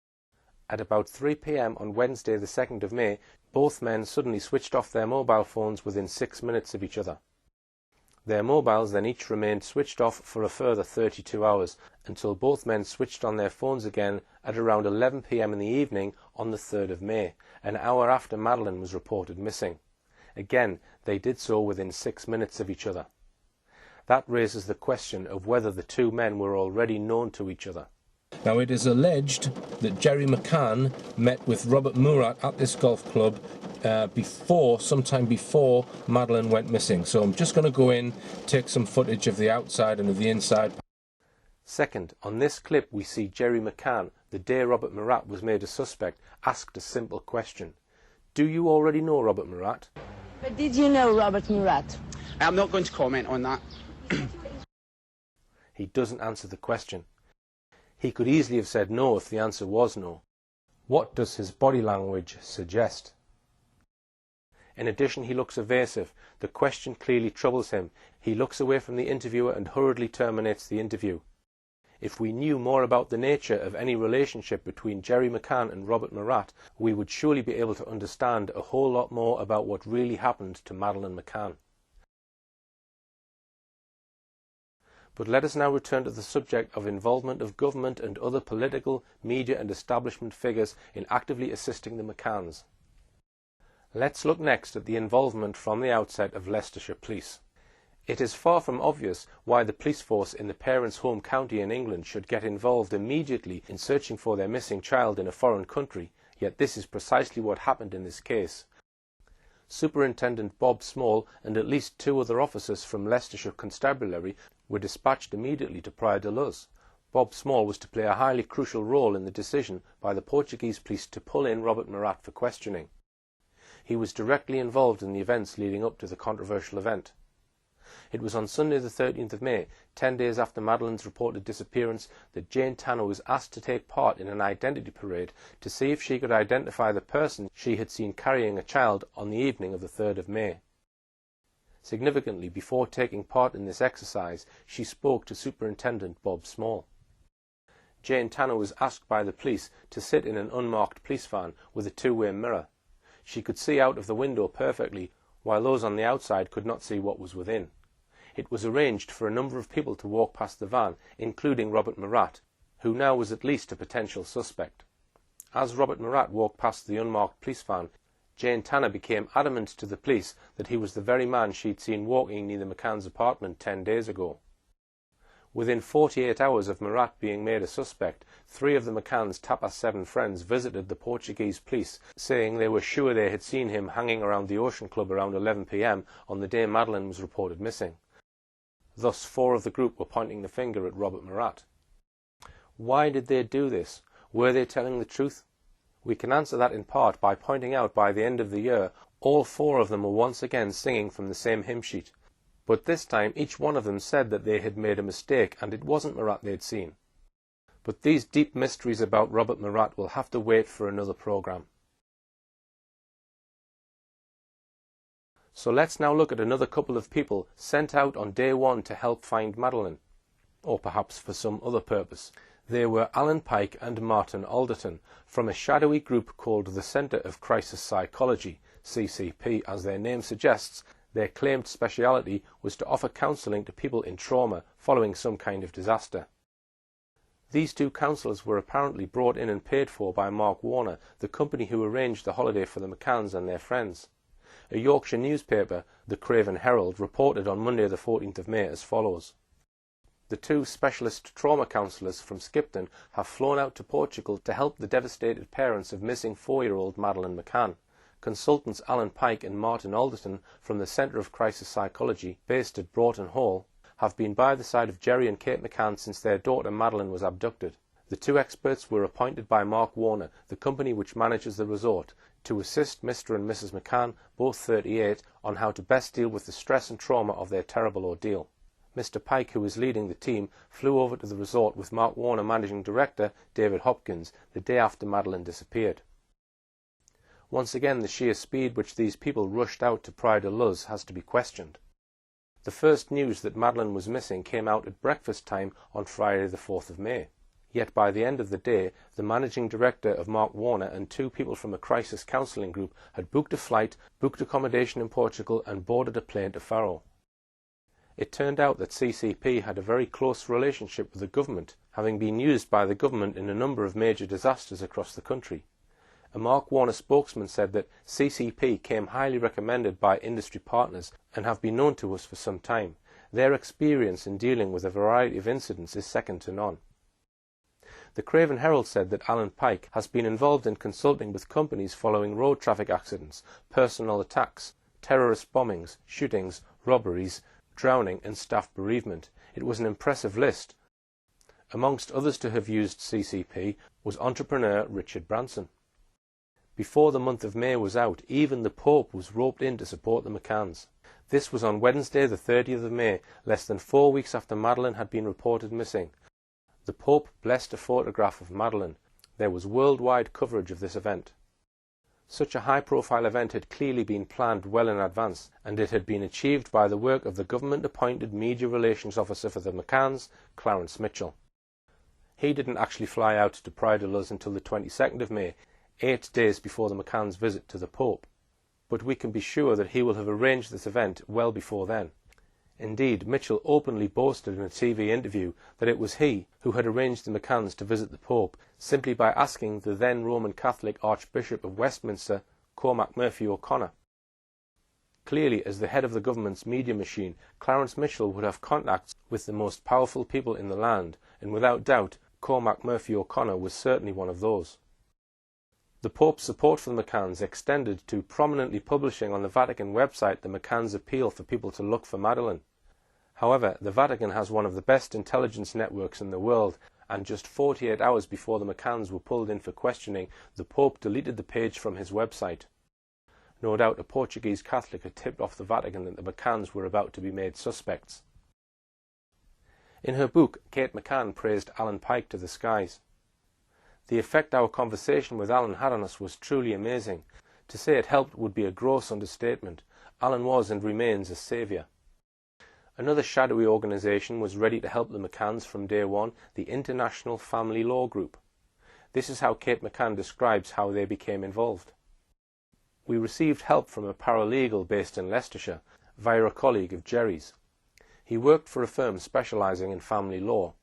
At about 3 p.m. on Wednesday the 2nd of May, both men suddenly switched off their mobile phones within 6 minutes of each other. Their mobiles then each remained switched off for a further 32 hours, until both men switched on their phones again at around 11 p.m. in the evening on the 3rd of May, an hour after Madeleine was reported missing. Again, they did so within 6 minutes of each other. That raises the question of whether the 2 men were already known to each other. Now, it is alleged that Gerry McCann met with Robert Murat at this golf club sometime before Madeleine went missing. So I'm just going to go in, take some footage of the outside and of the inside. Second, on this clip we see Gerry McCann, the day Robert Murat was made a suspect, asked a simple question. Do you already know Robert Murat? But did you know Robert Murat? I'm not going to comment on that. He doesn't answer the question. He could easily have said no if the answer was no. What does his body language suggest? In addition, he looks evasive. The question clearly troubles him. He looks away from the interviewer and hurriedly terminates the interview. If we knew more about the nature of any relationship between Gerry McCann and Robert Murat, we would surely be able to understand a whole lot more about what really happened to Madeleine McCann. But let us now return to the subject of involvement of government and other political, media and establishment figures in actively assisting the McCanns. Let's look next at the involvement from the outset of Leicestershire Police. It is far from obvious why the police force in the parents' home county in England should get involved immediately in searching for their missing child in a foreign country, yet this is precisely what happened in this case. Superintendent Bob Small and at least 2 other officers from Leicestershire Constabulary were dispatched immediately to Praia da Luz. Bob Small was to play a highly crucial role in the decision by the Portuguese police to pull in Robert Murat for questioning. He was directly involved in the events leading up to the controversial event. It was on Sunday the 13th of May, 10 days after Madeleine's reported disappearance, that Jane Tanner was asked to take part in an identity parade to see if she could identify the person she had seen carrying a child on the evening of the 3rd of May. Significantly, before taking part in this exercise, she spoke to Superintendent Bob Small. Jane Tanner was asked by the police to sit in an unmarked police van with a 2-way mirror. She could see out of the window perfectly, while those on the outside could not see what was within. It was arranged for a number of people to walk past the van, including Robert Murat, who now was at least a potential suspect. As Robert Murat walked past the unmarked police van, Jane Tanner became adamant to the police that he was the very man she'd seen walking near the McCann's apartment 10 days ago. Within 48 hours of Murat being made a suspect, 3 of the McCann's Tapas 7 friends visited the Portuguese police, saying they were sure they had seen him hanging around the Ocean Club around 11 p.m. on the day Madeleine was reported missing. Thus, 4 of the group were pointing the finger at Robert Murat. Why did they do this? Were they telling the truth? We can answer that in part by pointing out by the end of the year, all 4 of them were once again singing from the same hymn sheet. But this time each one of them said that they had made a mistake and it wasn't Murat they'd seen. But these deep mysteries about Robert Murat will have to wait for another programme. So let's now look at another couple of people sent out on day 1 to help find Madeleine, or perhaps for some other purpose. They were Alan Pike and Martin Alderton, from a shadowy group called the Centre of Crisis Psychology, CCP. As their name suggests, their claimed speciality was to offer counselling to people in trauma following some kind of disaster. These two counsellors were apparently brought in and paid for by Mark Warner, the company who arranged the holiday for the McCanns and their friends. A Yorkshire newspaper, the Craven Herald, reported on Monday the 14th of May as follows. The two specialist trauma counsellors from Skipton have flown out to Portugal to help the devastated parents of missing 4-year-old Madeleine McCann. Consultants Alan Pike and Martin Alderton from the Centre of Crisis Psychology, based at Broughton Hall, have been by the side of Gerry and Kate McCann since their daughter Madeleine was abducted. The two experts were appointed by Mark Warner, the company which manages the resort, to assist Mr. and Mrs. McCann, both 38, on how to best deal with the stress and trauma of their terrible ordeal. Mr. Pike, who was leading the team, flew over to the resort with Mark Warner Managing Director David Hopkins the day after Madeleine disappeared. Once again, the sheer speed which these people rushed out to Praia da Luz has to be questioned. The first news that Madeleine was missing came out at breakfast time on Friday the 4th of May. Yet by the end of the day, the managing director of Mark Warner and two people from a crisis counselling group had booked a flight, booked accommodation in Portugal and boarded a plane to Faro. It turned out that CCP had a very close relationship with the government, having been used by the government in a number of major disasters across the country. A Mark Warner spokesman said that CCP came highly recommended by industry partners and have been known to us for some time. Their experience in dealing with a variety of incidents is second to none. The Craven Herald said that Alan Pike has been involved in consulting with companies following road traffic accidents, personal attacks, terrorist bombings, shootings, robberies, drowning and staff bereavement. It was an impressive list. Amongst others to have used CCP was entrepreneur Richard Branson. Before the month of May was out, even the Pope was roped in to support the McCanns. This was on Wednesday the 30th of May, less than 4 weeks after Madeleine had been reported missing. The Pope blessed a photograph of Madeleine. There was worldwide coverage of this event. Such a high-profile event had clearly been planned well in advance, and it had been achieved by the work of the government-appointed media relations officer for the McCanns, Clarence Mitchell. He didn't actually fly out to Praia da Luz until the 22nd of May, 8 days before the McCanns' visit to the Pope. But we can be sure that he will have arranged this event well before then. Indeed, Mitchell openly boasted in a TV interview that it was he who had arranged the McCanns to visit the Pope, simply by asking the then Roman Catholic Archbishop of Westminster, Cormac Murphy O'Connor. Clearly, as the head of the government's media machine, Clarence Mitchell would have contacts with the most powerful people in the land, and without doubt, Cormac Murphy O'Connor was certainly one of those. The Pope's support for the McCanns extended to prominently publishing on the Vatican website the McCanns' appeal for people to look for Madeleine. However, the Vatican has one of the best intelligence networks in the world, and just 48 hours before the McCanns were pulled in for questioning, the Pope deleted the page from his website. No doubt a Portuguese Catholic had tipped off the Vatican that the McCanns were about to be made suspects. In her book, Kate McCann praised Alan Pike to the skies. The effect our conversation with Alan had on us was truly amazing. To say it helped would be a gross understatement. Alan was and remains a saviour. Another shadowy organisation was ready to help the McCanns from day one, the International Family Law Group. This is how Kate McCann describes how they became involved. We received help from a paralegal based in Leicestershire, via a colleague of Gerry's. He worked for a firm specialising in family law,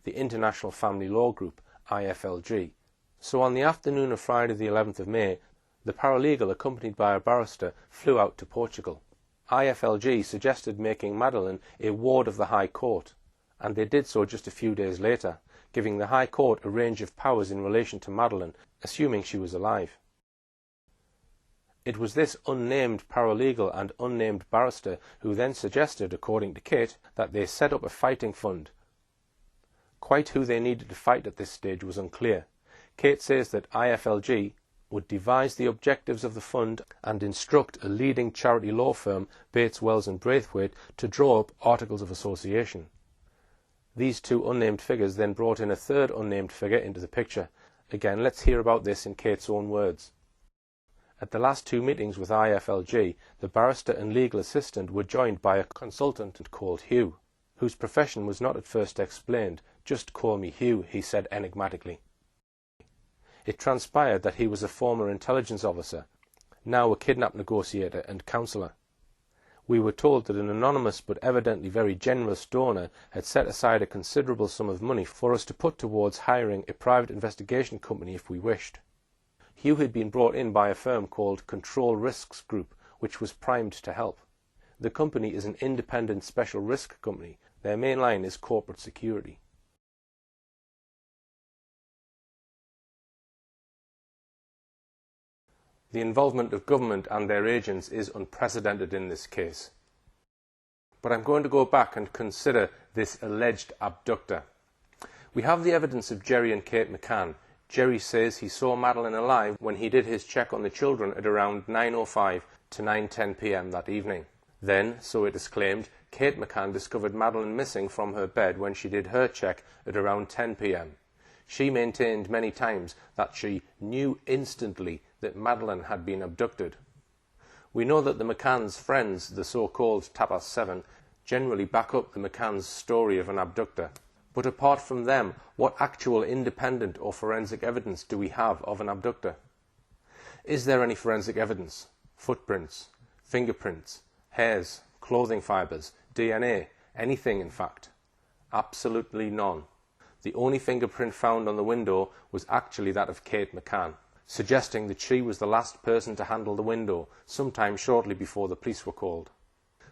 the International Family Law Group, IFLG. So on the afternoon of Friday the 11th of May, the paralegal, accompanied by a barrister, flew out to Portugal. IFLG suggested making Madeleine a ward of the High Court, and they did so just a few days later, giving the High Court a range of powers in relation to Madeleine, assuming she was alive. It was this unnamed paralegal and unnamed barrister who then suggested, according to Kate, that they set up a fighting fund. Quite who they needed to fight at this stage was unclear. Kate says that IFLG would devise the objectives of the fund and instruct a leading charity law firm, Bates, Wells and Braithwaite, to draw up articles of association. These two unnamed figures then brought in a third unnamed figure into the picture. Again, let's hear about this in Kate's own words. At the last two meetings with IFLG, the barrister and legal assistant were joined by a consultant called Hugh, whose profession was not at first explained, "Just call me Hugh," he said enigmatically. It transpired that he was a former intelligence officer, now a kidnap negotiator and counsellor. We were told that an anonymous but evidently very generous donor had set aside a considerable sum of money for us to put towards hiring a private investigation company if we wished. Hugh had been brought in by a firm called Control Risks Group, which was primed to help. The company is an independent special risk company. Their main line is corporate security. The involvement of government and their agents is unprecedented in this case. But I'm going to go back and consider this alleged abductor. We have the evidence of Gerry and Kate McCann. Gerry says he saw Madeleine alive when he did his check on the children at around 9:05 to 9:10 p.m. that evening. Then, so it is claimed, Kate McCann discovered Madeleine missing from her bed when she did her check at around 10 p.m. She maintained many times that she knew instantly that Madeleine had been abducted. We know that the McCanns' friends, the so-called Tapas 7, generally back up the McCanns' story of an abductor. But apart from them, what actual independent or forensic evidence do we have of an abductor? Is there any forensic evidence? Footprints, fingerprints, hairs, clothing fibres, DNA, anything in fact? Absolutely none. The only fingerprint found on the window was actually that of Kate McCann, suggesting that she was the last person to handle the window, sometime shortly before the police were called.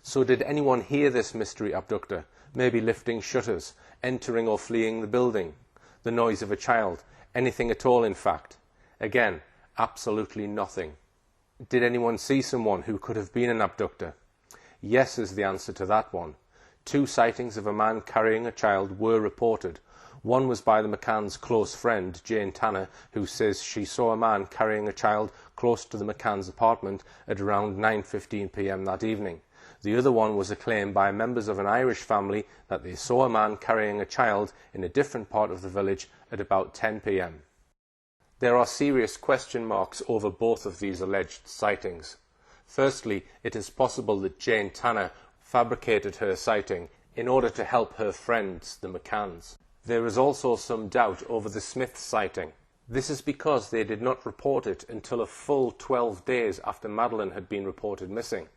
So did anyone hear this mystery abductor, maybe lifting shutters, entering or fleeing the building, the noise of a child, anything at all in fact? Again, absolutely nothing. Did anyone see someone who could have been an abductor? Yes is the answer to that one. 2 sightings of a man carrying a child were reported. One was by the McCanns' close friend, Jane Tanner, who says she saw a man carrying a child close to the McCanns' apartment at around 9:15 p.m. that evening. The other one was a claim by members of an Irish family that they saw a man carrying a child in a different part of the village at about 10 p.m. There are serious question marks over both of these alleged sightings. Firstly, it is possible that Jane Tanner fabricated her sighting in order to help her friends, the McCanns. There is also some doubt over the Smith sighting. This is because they did not report it until a full 12 days after Madeleine had been reported missing.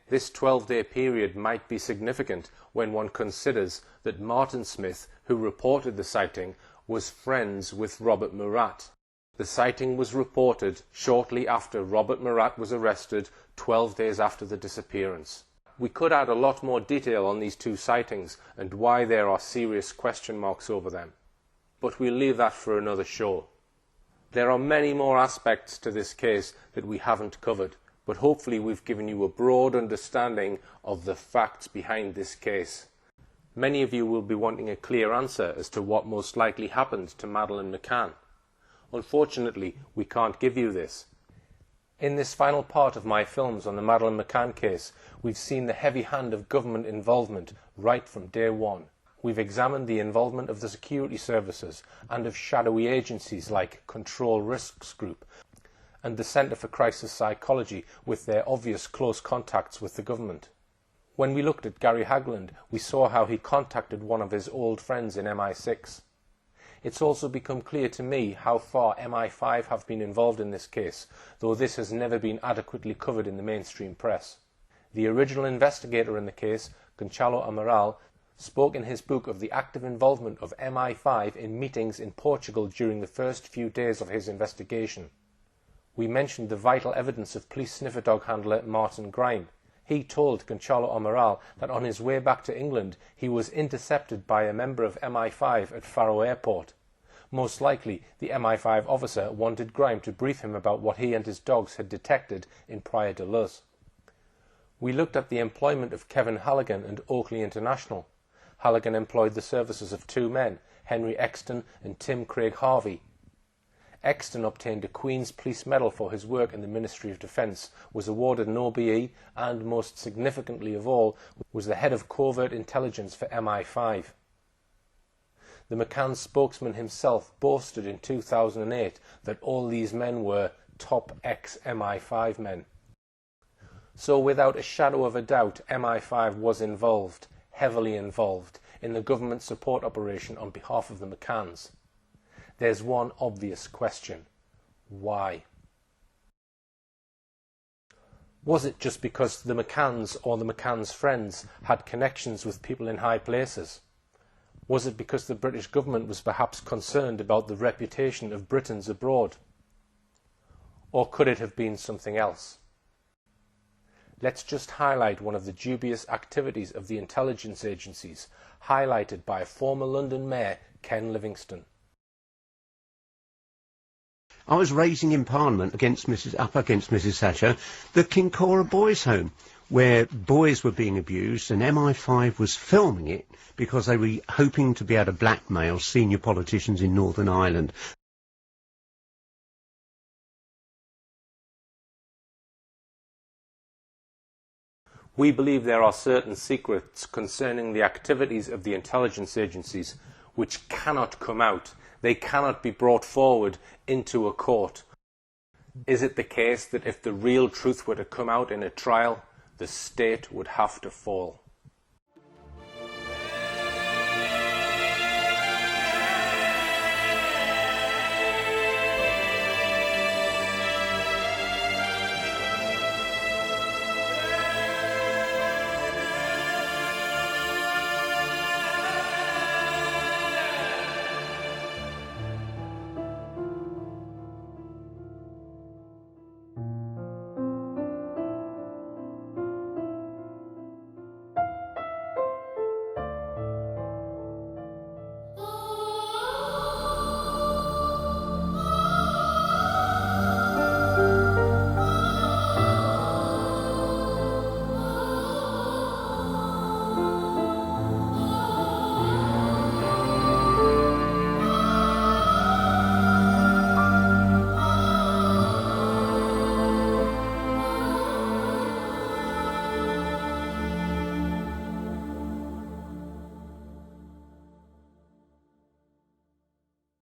This 12-day period might be significant when one considers that Martin Smith, who reported the sighting, was friends with Robert Murat. The sighting was reported shortly after Robert Murat was arrested, 12 days after the disappearance. We could add a lot more detail on these 2 sightings and why there are serious question marks over them. But we'll leave that for another show. There are many more aspects to this case that we haven't covered, but hopefully we've given you a broad understanding of the facts behind this case. Many of you will be wanting a clear answer as to what most likely happened to Madeleine McCann. Unfortunately, we can't give you this. In this final part of my films on the Madeleine McCann case, we've seen the heavy hand of government involvement right from day one. We've examined the involvement of the security services and of shadowy agencies like Control Risks Group and the Centre for Crisis Psychology with their obvious close contacts with the government. When we looked at Gary Hagland, we saw how he contacted one of his old friends in MI6. It's also become clear to me how far MI5 have been involved in this case, though this has never been adequately covered in the mainstream press. The original investigator in the case, Gonçalo Amaral, spoke in his book of the active involvement of MI5 in meetings in Portugal during the first few days of his investigation. We mentioned the vital evidence of police sniffer dog handler Martin Grime. He told Gonçalo Amaral that on his way back to England he was intercepted by a member of MI5 at Faro Airport. Most likely the MI5 officer wanted Grime to brief him about what he and his dogs had detected in Praia de Luz. We looked at the employment of Kevin Halligan and Oakley International. Halligan employed the services of 2 men, Henry Exton and Tim Craig Harvey. Exton obtained a Queen's Police Medal for his work in the Ministry of Defence, was awarded an OBE, and, most significantly of all, was the head of covert intelligence for MI5. The McCann spokesman himself boasted in 2008 that all these men were top ex-MI5 men. So without a shadow of a doubt, MI5 was involved, heavily involved, in the government support operation on behalf of the McCanns. There's one obvious question. Why? Was it just because the McCanns or the McCanns' friends had connections with people in high places? Was it because the British government was perhaps concerned about the reputation of Britons abroad? Or could it have been something else? Let's just highlight one of the dubious activities of the intelligence agencies, highlighted by former London Mayor Ken Livingstone. I was raising in Parliament up against Mrs Thatcher the Kincora Boys Home, where boys were being abused, and MI5 was filming it because they were hoping to be able to blackmail senior politicians in Northern Ireland. We believe there are certain secrets concerning the activities of the intelligence agencies which cannot come out. They cannot be brought forward into a court. Is it the case that if the real truth were to come out in a trial, the state would have to fall?